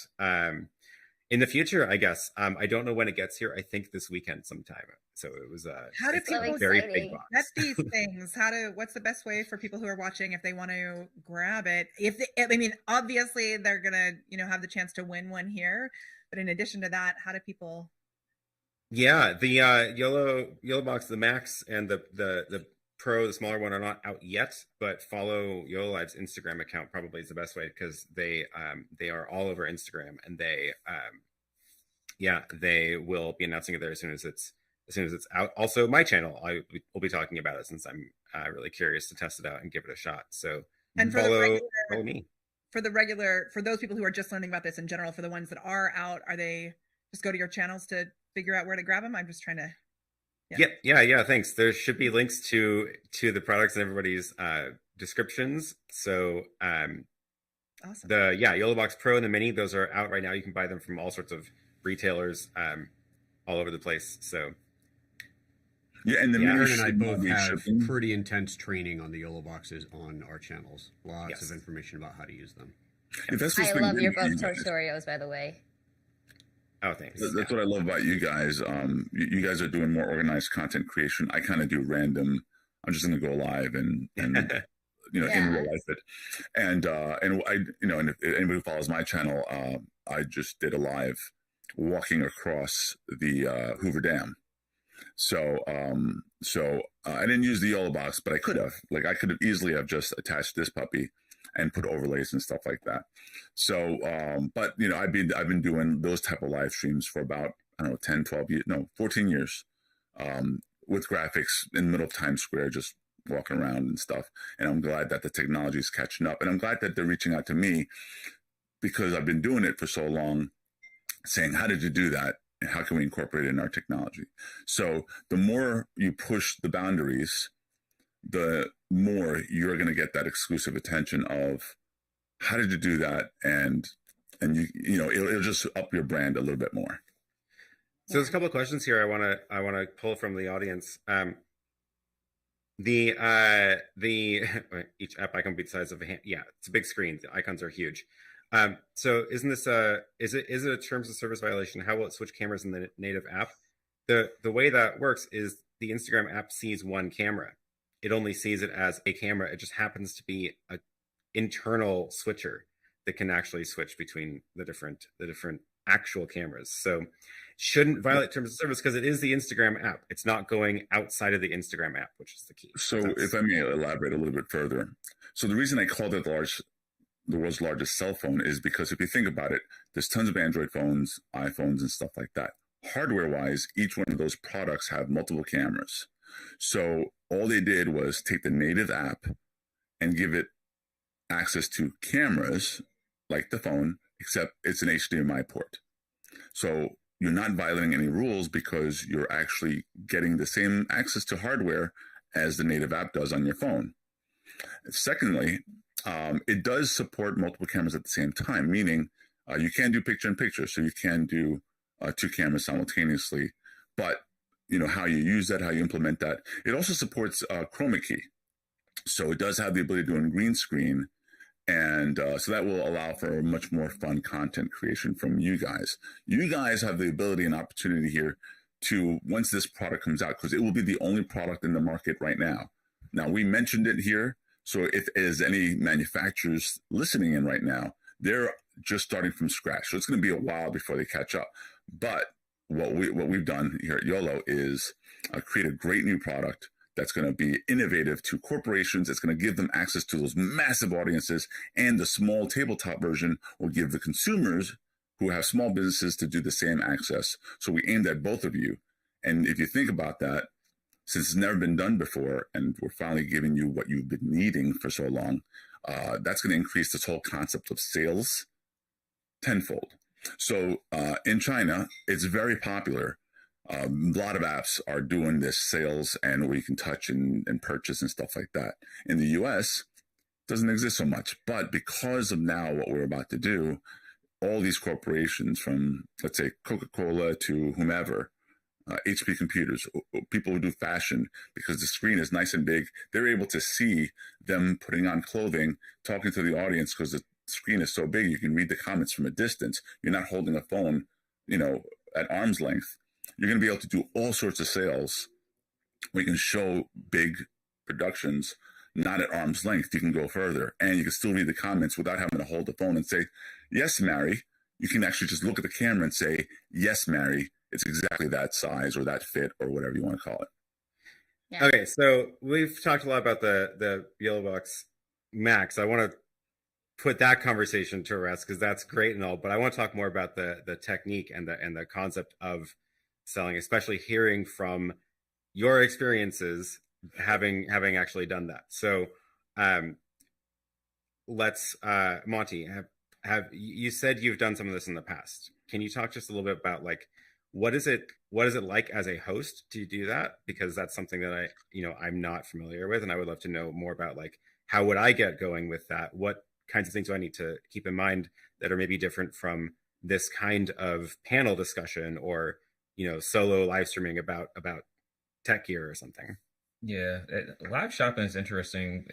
in the future, I guess. I don't know when it gets here. I think this weekend sometime. So it was How do it's a people very big exciting. box. get these things? What's the best way for people who are watching if they want to grab it? I mean, obviously they're gonna, have the chance to win one here, but in addition to that, how do people? Yeah, the yellow box, the Max and the Pro, the smaller one, are not out yet, but follow YOLO Live's Instagram account probably is the best way, because they are all over Instagram, and they will be announcing it there as soon as it's out. Also, my channel, I will be talking about it, since I'm really curious to test it out and give it a shot. So And for follow me. for those people who are just learning about this in general, for the ones that are out, are they just go to your channels to figure out where to grab them? I'm just trying to. Yeah. Thanks. There should be links to the products in everybody's descriptions. So Awesome. the YOLO Box Pro and the Mini, those are out right now. You can buy them from all sorts of retailers all over the place. So Yeah, and the Yeah. mirror Aaron and I should both not be have shipping. pretty intense training on the YOLO boxes on our channels. Lots Yes. of information about how to use them. If that's what's I been love good your for you both guys. Oreos, by the way. oh, thanks. That's what I love about you guys. You guys are doing more organized content creation. I kind of do random. I'm just going to go live and in Yeah. real life it. And I and if anybody who follows my channel, I just did a live walking across the Hoover Dam. So I didn't use the YOLO box, but I could have. Like, I could have easily have just attached this puppy and put overlays and stuff like that. So, but I've been doing those type of live streams for about, I don't know, 10, 12 years, no, 14 years, with graphics in the middle of Times Square, just walking around and stuff. And I'm glad that the technology is catching up, and I'm glad that they're reaching out to me, because I've been doing it for so long, saying, how did you do that? And how can we incorporate it in our technology? So the more you push the boundaries, the more you're going to get that exclusive attention of, how did you do that? And it'll just up your brand a little bit more. So there's a couple of questions here I want to pull from the audience. The each app icon be the size of a hand. Yeah, it's a big screen. The icons are huge. So isn't this is it a terms of service violation? How will it switch cameras in the native app? The way that works is the Instagram app sees one camera. It only sees it as a camera. It just happens to be a internal switcher that can actually switch between the different actual cameras. So shouldn't violate terms of service, because it is the Instagram app. It's not going outside of the Instagram app, which is the key. So if I may elaborate a little bit further. So the reason I called it the world's largest cell phone is because, if you think about it, there's tons of Android phones, iPhones, and stuff like that. Hardware-wise, each one of those products have multiple cameras. So all they did was take the native app and give it access to cameras like the phone, except it's an HDMI port. So you're not violating any rules, because you're actually getting the same access to hardware as the native app does on your phone. Secondly, it does support multiple cameras at the same time, meaning you can do picture-in-picture, so you can do two cameras simultaneously. But how you use that, how you implement that. It also supports chroma key, so it does have the ability to do in green screen, and so that will allow for much more fun content creation from you guys. You guys have the ability and opportunity here to, once this product comes out, because it will be the only product in the market right now. Now, we mentioned it here, so if there's any manufacturers listening in right now, they're just starting from scratch. So it's going to be a while before they catch up. But what we've done here at YOLO is create a great new product that's going to be innovative to corporations. It's going to give them access to those massive audiences, and the small tabletop version will give the consumers who have small businesses to do the same access. So we aimed at both of you. And if you think about that, since it's never been done before, and we're finally giving you what you've been needing for so long, that's going to increase this whole concept of sales tenfold. So in China, it's very popular. A lot of apps are doing this sales, and where you can touch and purchase and stuff like that. In the US, it doesn't exist so much. But because of now what we're about to do, all these corporations, from, let's say, Coca-Cola to whomever, HP computers, people who do fashion, because the screen is nice and big, they're able to see them putting on clothing, talking to the audience, because the screen is so big, you can read the comments from a distance. You're not holding a phone at arm's length, you're going to be able to do all sorts of sales. We can show big productions not at arm's length. You can go further, and you can still read the comments without having to hold the phone and say, "Yes, Mary." You can actually just look at the camera and say, "Yes, Mary. It's exactly that size or that fit or whatever you want to call it." Yeah. Okay, so we've talked a lot about the Yellow Box Max. I want to put that conversation to rest because that's great and all, but I want to talk more about the technique and the concept of selling, especially hearing from your experiences having actually done that. So let's Monty, have you said you've done some of this in the past. Can you talk just a little bit about like what is it like as a host to do that? Because that's something that I'm not familiar with, and I would love to know more about like how would I get going with that? What kinds of things do I need to keep in mind that are maybe different from this kind of panel discussion or solo live streaming about tech gear or something? Yeah, live shopping is interesting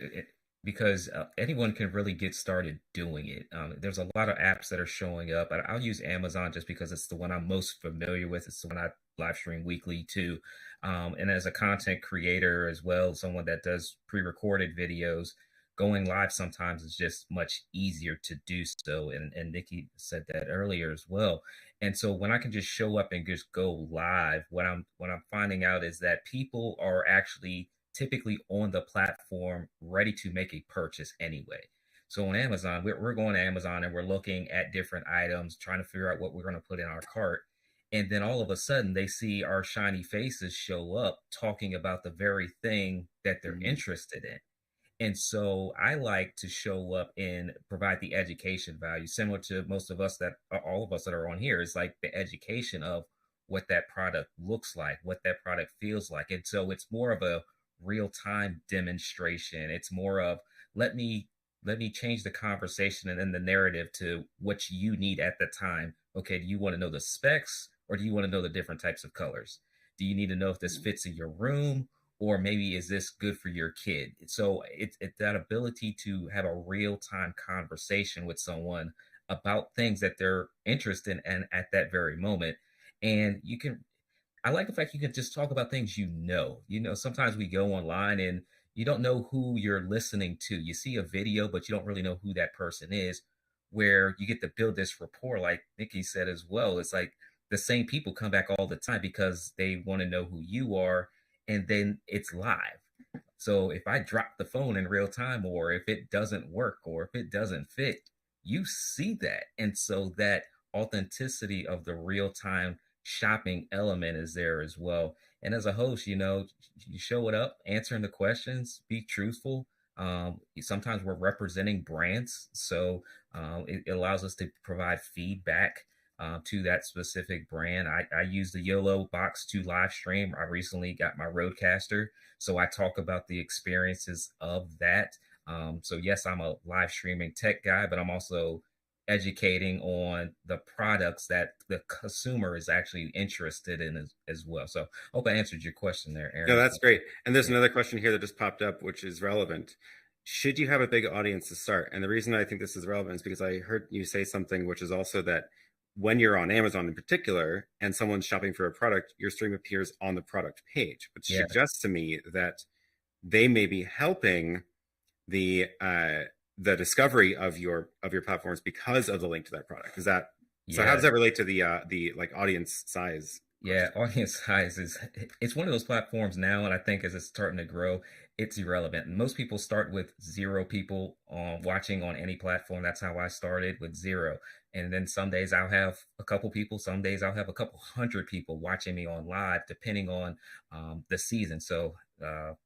because anyone can really get started doing it. There's a lot of apps that are showing up. I'll use Amazon just because it's the one I'm most familiar with. It's the one I live stream weekly too. And as a content creator as well, someone that does pre-recorded videos, going live sometimes is just much easier to do so. And Nikki said that earlier as well. And so when I can just show up and just go live, what I'm finding out is that people are actually typically on the platform ready to make a purchase anyway. So on Amazon, we're going to Amazon and we're looking at different items, trying to figure out what we're going to put in our cart. And then all of a sudden they see our shiny faces show up talking about the very thing that they're interested in. And so I like to show up and provide the education value, similar to most of us all of us that are on here. It's like the education of what that product looks like, what that product feels like. And so it's more of a real time demonstration. It's more of let me change the conversation and then the narrative to what you need at the time. Okay, do you want to know the specs or do you want to know the different types of colors? Do you need to know if this fits in your room? Or maybe is this good for your kid? So it's that ability to have a real time conversation with someone about things that they're interested in at that very moment. And I like the fact you can just talk about things sometimes we go online and you don't know who you're listening to. You see a video, but you don't really know who that person is, where you get to build this rapport, like Nikki said as well. It's like the same people come back all the time because they want to know who you are, and then it's live. So if I drop the phone in real time, or if it doesn't work, or if it doesn't fit, you see that. And so that authenticity of the real time shopping element is there as well. And as a host, you show it up, answering the questions, be truthful. Sometimes we're representing brands, so it allows us to provide feedback to that specific brand. I use the YOLO box to live stream. I recently got my Rodecaster, so I talk about the experiences of that. So yes, I'm a live streaming tech guy, but I'm also educating on the products that the consumer is actually interested in as well. So I hope I answered your question there, Aaron. No, that's great. And there's another question here that just popped up, which is relevant. Should you have a big audience to start? And the reason I think this is relevant is because I heard you say something, which is also that when you're on Amazon in particular and someone's shopping for a product, your stream appears on the product page, which suggests to me that they may be helping the discovery of your platforms because of the link to that product. Is that so? How does that relate to the like audience size? Yeah, audience size it's one of those platforms now, and I think as it's starting to grow, it's irrelevant. Most people start with 0 people watching on any platform. That's how I started, with 0. And then some days I'll have a couple people, some days I'll have a couple hundred people watching me on live, depending on the season. So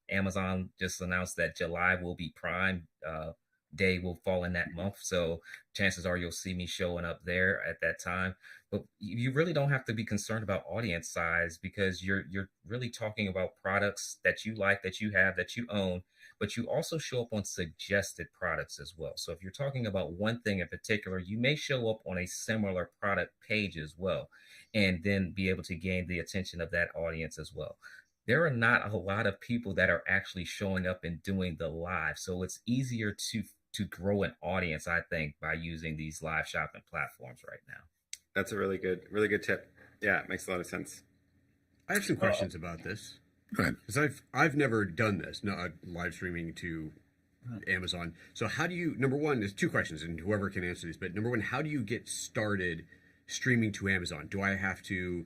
Amazon just announced that July will be Prime Day, will fall in that month. So chances are you'll see me showing up there at that time. But you really don't have to be concerned about audience size, because you're really talking about products that you like, that you have, that you own, but you also show up on suggested products as well. So if you're talking about one thing in particular, you may show up on a similar product page as well, and then be able to gain the attention of that audience as well. There are not a lot of people that are actually showing up and doing the live. So it's easier to grow an audience, I think, by using these live shopping platforms right now. That's a really good tip. Yeah, it makes a lot of sense. I have some questions about this. Go ahead. Because I've never done this, not live streaming to Amazon. So how do you, number one, there's two questions, and whoever can answer these, but number one, how do you get started streaming to Amazon? Do I have to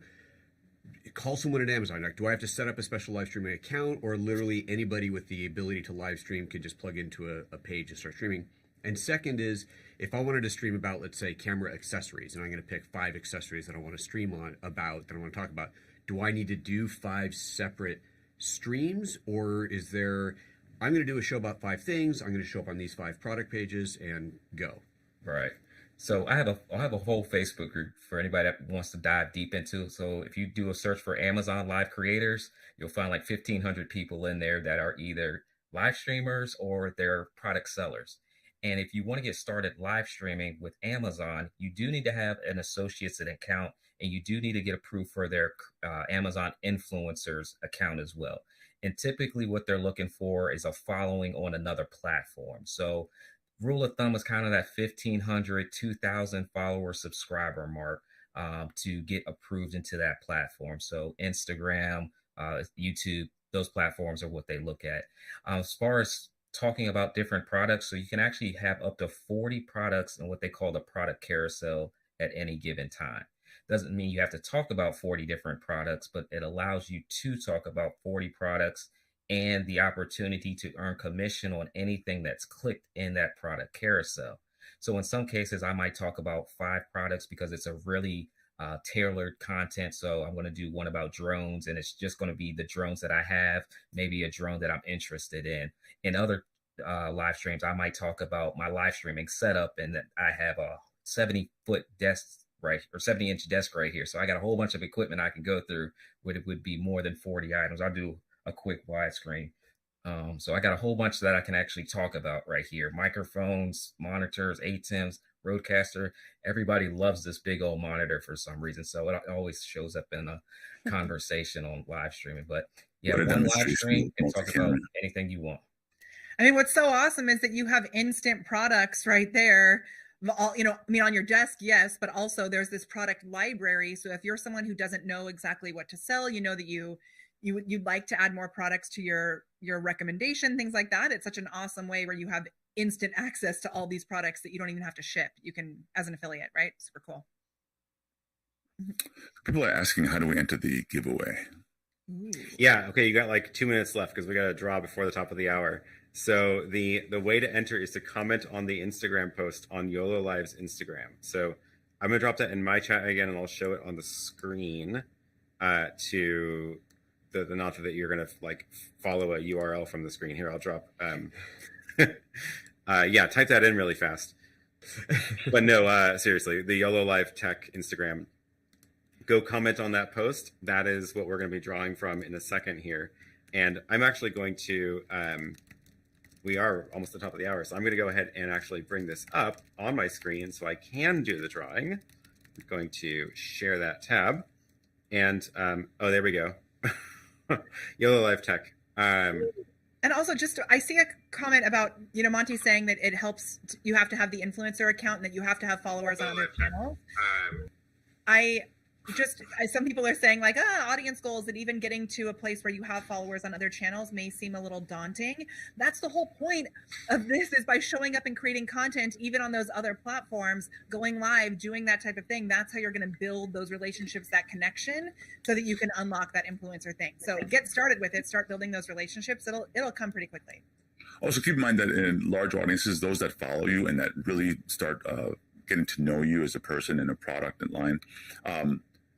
call someone at Amazon? Like, do I have to set up a special live streaming account, or literally anybody with the ability to live stream could just plug into a page and start streaming? And second is, if I wanted to stream about, let's say, camera accessories, and I'm going to pick 5 accessories that I want to stream on about, that I want to talk about, do I need to do 5 separate streams, or is there, I'm going to do a show about 5 things, I'm going to show up on these 5 product pages and go? Right. So I have a whole Facebook group for anybody that wants to dive deep into. So if you do a search for Amazon Live Creators, you'll find like 1,500 people in there that are either live streamers or they're product sellers. And if you want to get started live streaming with Amazon, you do need to have an associates account, and you do need to get approved for their Amazon influencers account as well. And typically what they're looking for is a following on another platform. So rule of thumb is kind of that 1,500, 2,000 follower subscriber mark to get approved into that platform. So Instagram, YouTube, those platforms are what they look at. As far as talking about different products, so you can actually have up to 40 products in what they call the product carousel at any given time. Doesn't mean you have to talk about 40 different products, but it allows you to talk about 40 products and the opportunity to earn commission on anything that's clicked in that product carousel. So in some cases, I might talk about 5 products because it's a really tailored content. So I'm going to do one about drones, and it's just going to be the drones that I have, maybe a drone that I'm interested in. In other live streams, I might talk about my live streaming setup, and that I have a 70-foot desk, right, or 70-inch desk right here. So I got a whole bunch of equipment I can go through, where it would be more than 40 items. I'll do a quick widescreen. So I got a whole bunch that I can actually talk about right here. Microphones, monitors, ATEMs, Roadcaster. Everybody loves this big old monitor for some reason. So it always shows up in a conversation on live streaming. But yeah, one live stream and talk about anything you want. I mean, what's so awesome is that you have instant products right there. All, on your desk, yes, but also there's this product library. So if you're someone who doesn't know exactly what to sell, you know that you'd like to add more products to your recommendation, things like that. It's such an awesome way where you have instant access to all these products that you don't even have to ship. You can, as an affiliate, right? Super cool. People are asking, how do we enter the giveaway? Ooh. Yeah, okay, you got like 2 minutes left because we got to draw before the top of the hour. So the way to enter is to comment on the Instagram post on YOLO Live's Instagram. So I'm going to drop that in my chat again, and I'll show it on the screen to the nod that you're going to like follow a URL from the screen. Here, I'll drop. Yeah, type that in really fast. But no, seriously, the YOLO Live Tech Instagram. Go comment on that post. That is what we're going to be drawing from in a second here. And I'm actually going to, we are almost at the top of the hour, so I'm going to go ahead and actually bring this up on my screen so I can do the drawing. I'm going to share that tab. And, oh, there we go. YOLO Live Tech. And also, I see a comment about, Monty saying that it helps, you have to have the influencer account and that you have to have followers on other channels. Some people are saying like, audience goals, that even getting to a place where you have followers on other channels may seem a little daunting. That's the whole point of this, is by showing up and creating content, even on those other platforms, going live, doing that type of thing. That's how you're going to build those relationships, that connection, so that you can unlock that influencer thing. So get started with it, start building those relationships. It'll come pretty quickly. Also, keep in mind that in large audiences, those that follow you and that really start getting to know you as a person and a product and line,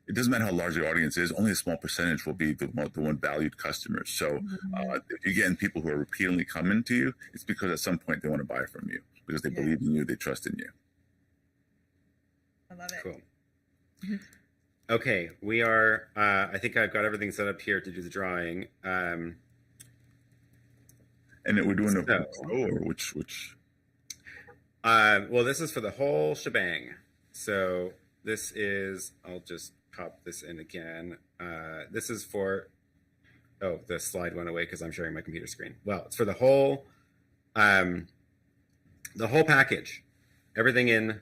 it doesn't matter how large your audience is, only a small percentage will be the one valued customers. So if you get people who are repeatedly coming to you, it's because at some point they want to buy from you because they believe in you, they trust in you. I love it. Cool. Okay, we are, I think I've got everything set up here to do the drawing. And we're doing a pro, or which? Well, this is for the whole shebang. So this is, I'll just pop this in again. This is for, oh, the slide went away because I'm sharing my computer screen. Well, it's for the whole package, everything in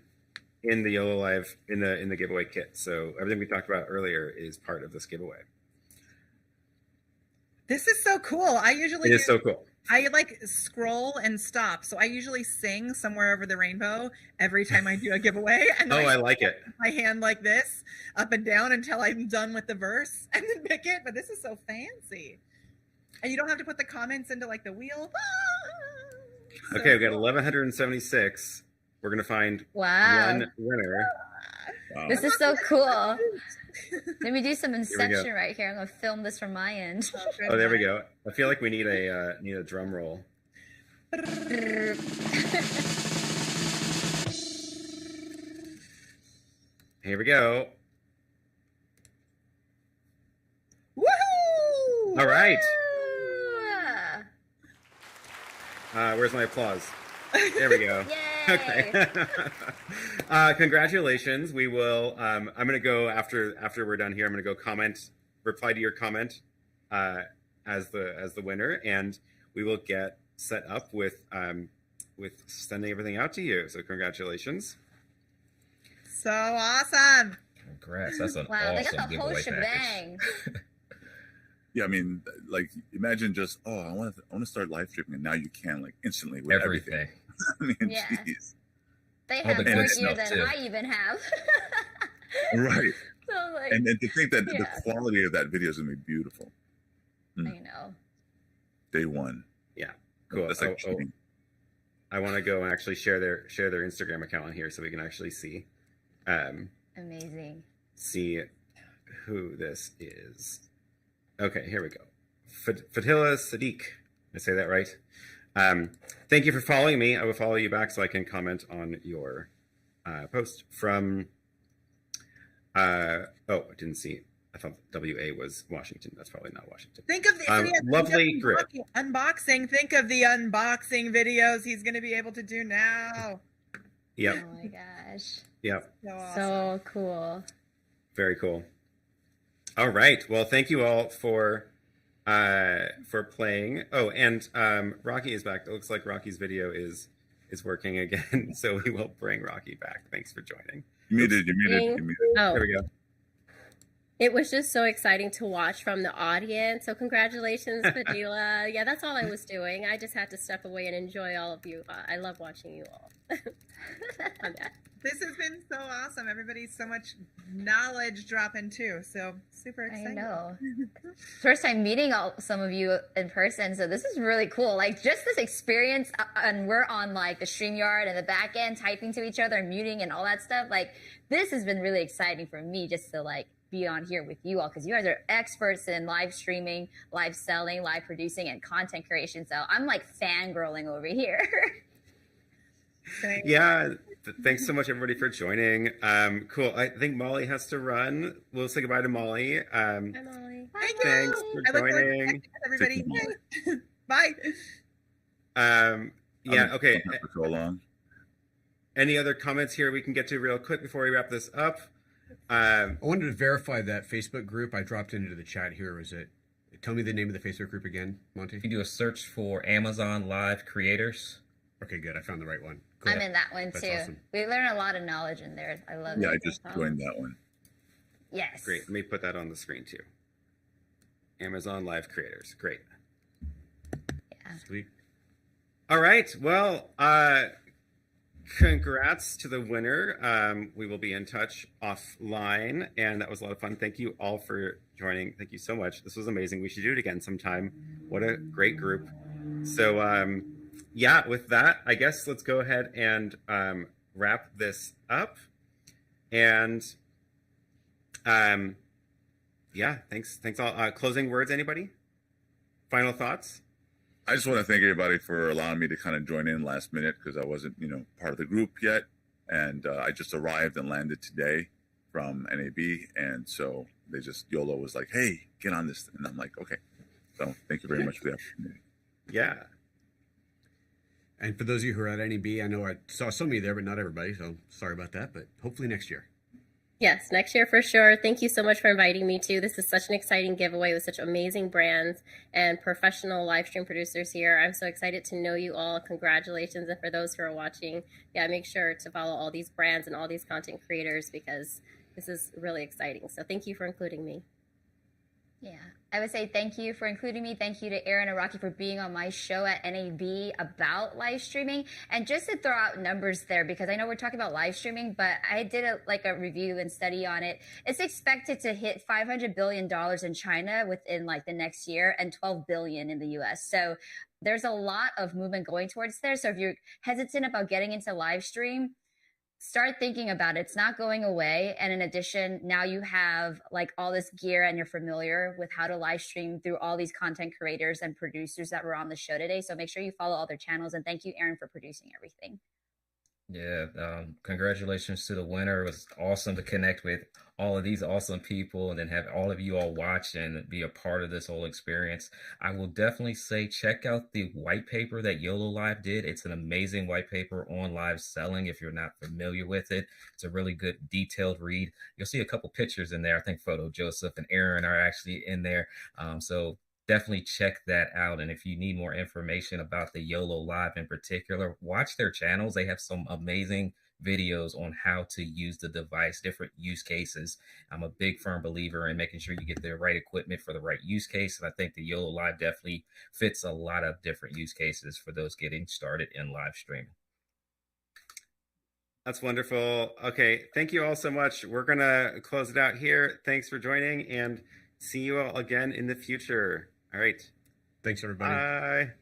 in the YOLO Live in the giveaway kit. So everything we talked about earlier is part of this giveaway. This is so cool. It is so cool. I like scroll and stop. So I usually sing Somewhere Over the Rainbow every time I do a giveaway. And Oh, then I like it. my hand like this up and down until I'm done with the verse and then pick it. But this is so fancy. And you don't have to put the comments into like the wheel. So Okay, we got cool. 1176. We're gonna find Wow. one winner. Wow. This is so cool. Let me do some go. inception right here. I'm gonna film this from my end. Oh, there we go. I feel like we need a drum roll. Here we go. Woohoo! All right. Ah. Where's my applause? There we go. Yay! Okay. Congratulations. We will. I'm gonna go after we're done here. I'm gonna go reply to your comment as the winner, and we will get set up with sending everything out to you. So congratulations. So awesome. Congrats. That's an Wow, they awesome got the whole giveaway shebang. package. Yeah, I mean, like, imagine just, oh, I want to start live streaming, and now you can, like, instantly with everything. Everything. I mean, Yeah. jeez. They All have the more good gear stuff, than too. I even have. Right. So like, And to think that Yeah. the quality of that video is going to be beautiful. I know. Day one. Cool. That's like cheating. I want to go and actually share their Instagram account on here so we can actually see Amazing. see who this is. Okay, here we go. Fatila Sadiq. Did I say that right? Thank you for following me. I will follow you back so I can comment on your post from. I didn't see. I thought WA was Washington. That's probably not Washington. Think of the lovely group. unboxing. Think of the unboxing videos he's going to be able to do now. Yep. Oh my gosh. Yep. So awesome. So cool. Very cool. All right. Well, thank you all for playing. Oh, and Rocky is back. It looks like Rocky's video is working again. So we will bring Rocky back. Thanks for joining. You muted. Oh, There we go. it was just so exciting to watch from the audience. So congratulations, Fadila. Yeah, that's all I was doing. I just had to step away and enjoy all of you. I love watching you all. I'm back. This has been so awesome. Everybody's so much knowledge dropping too. So super I excited. know. First time meeting some of you in person, so this is really cool. Like just this experience, and we're on like the StreamYard and the back end, typing to each other, and muting and all that stuff. Like this has been really exciting for me, just to like be on here with you all, because you guys are experts in live streaming, live selling, live producing, and content creation. So I'm like fangirling over here. Yeah. Thanks so much, everybody, for joining. Cool. I think Molly has to run. We'll say goodbye to Molly. Hi, Molly. Thank you. Thanks for I look forward to joining. connecting with everybody. Thank you, Bye. Yeah. Okay. For so long. Any other comments here we can get to real quick before we wrap this up? I wanted to verify that Facebook group I dropped into the chat here. Was it? Tell me the name of the Facebook group again, Monty. You do a search for Amazon Live Creators. Okay, good. I found the right one. Cool. I'm in that one That's too. awesome. We learn a lot of knowledge in there. I love Yeah, it. I just joined that one. Yes. Great. Let me put that on the screen too. Amazon Live Creators. Great. Yeah. Sweet. All right. Well, congrats to the winner. We will be in touch offline, and that was a lot of fun. Thank you all for joining. Thank you so much. This was amazing. We should do it again sometime. What a great group. So, yeah, with that, I guess let's go ahead and wrap this up. And yeah, thanks all. Closing words, anybody? Final thoughts? I just want to thank everybody for allowing me to kind of join in last minute, because I wasn't, part of the group yet. And I just arrived and landed today from NAB. And so YOLO was like, hey, get on this. And I'm like, okay. So thank you very much for the opportunity. Yeah. And for those of you who are at NEB, I know I saw some of you there, but not everybody. So sorry about that. But hopefully next year. Yes, next year for sure. Thank you so much for inviting me too. This is such an exciting giveaway with such amazing brands and professional live stream producers here. I'm so excited to know you all. Congratulations. And for those who are watching, yeah, make sure to follow all these brands and all these content creators because this is really exciting. So thank you for including me. Yeah, I would say thank you for including me. Thank you to Aaron and Rocky for being on my show at NAB about live streaming. And just to throw out numbers there, because I know we're talking about live streaming, but I did a review and study on it. It's expected to hit $500 billion in China within like the next year and 12 billion in the US. So there's a lot of movement going towards there. So if you're hesitant about getting into live stream, start thinking about it. It's not going away. And in addition, now you have like all this gear and you're familiar with how to live stream through all these content creators and producers that were on the show today. So make sure you follow all their channels. And thank you, Aaron, for producing everything. Yeah, congratulations to the winner. It was awesome to connect with all of these awesome people and then have all of you all watch and be a part of this whole experience. I will definitely say check out the white paper that YOLO Live did. It's an amazing white paper on live selling if you're not familiar with it. It's a really good detailed read. You'll see a couple pictures in there. I think Photo Joseph and Aaron are actually in there. So definitely check that out. And if you need more information about the YOLO Live in particular, watch their channels. They have some amazing videos on how to use the device, different use cases. I'm a big firm believer in making sure you get the right equipment for the right use case. And I think the YOLO Live definitely fits a lot of different use cases for those getting started in live streaming. That's wonderful. Okay, thank you all so much. We're going to close it out here. Thanks for joining and see you all again in the future. All right. Thanks, everybody. Bye.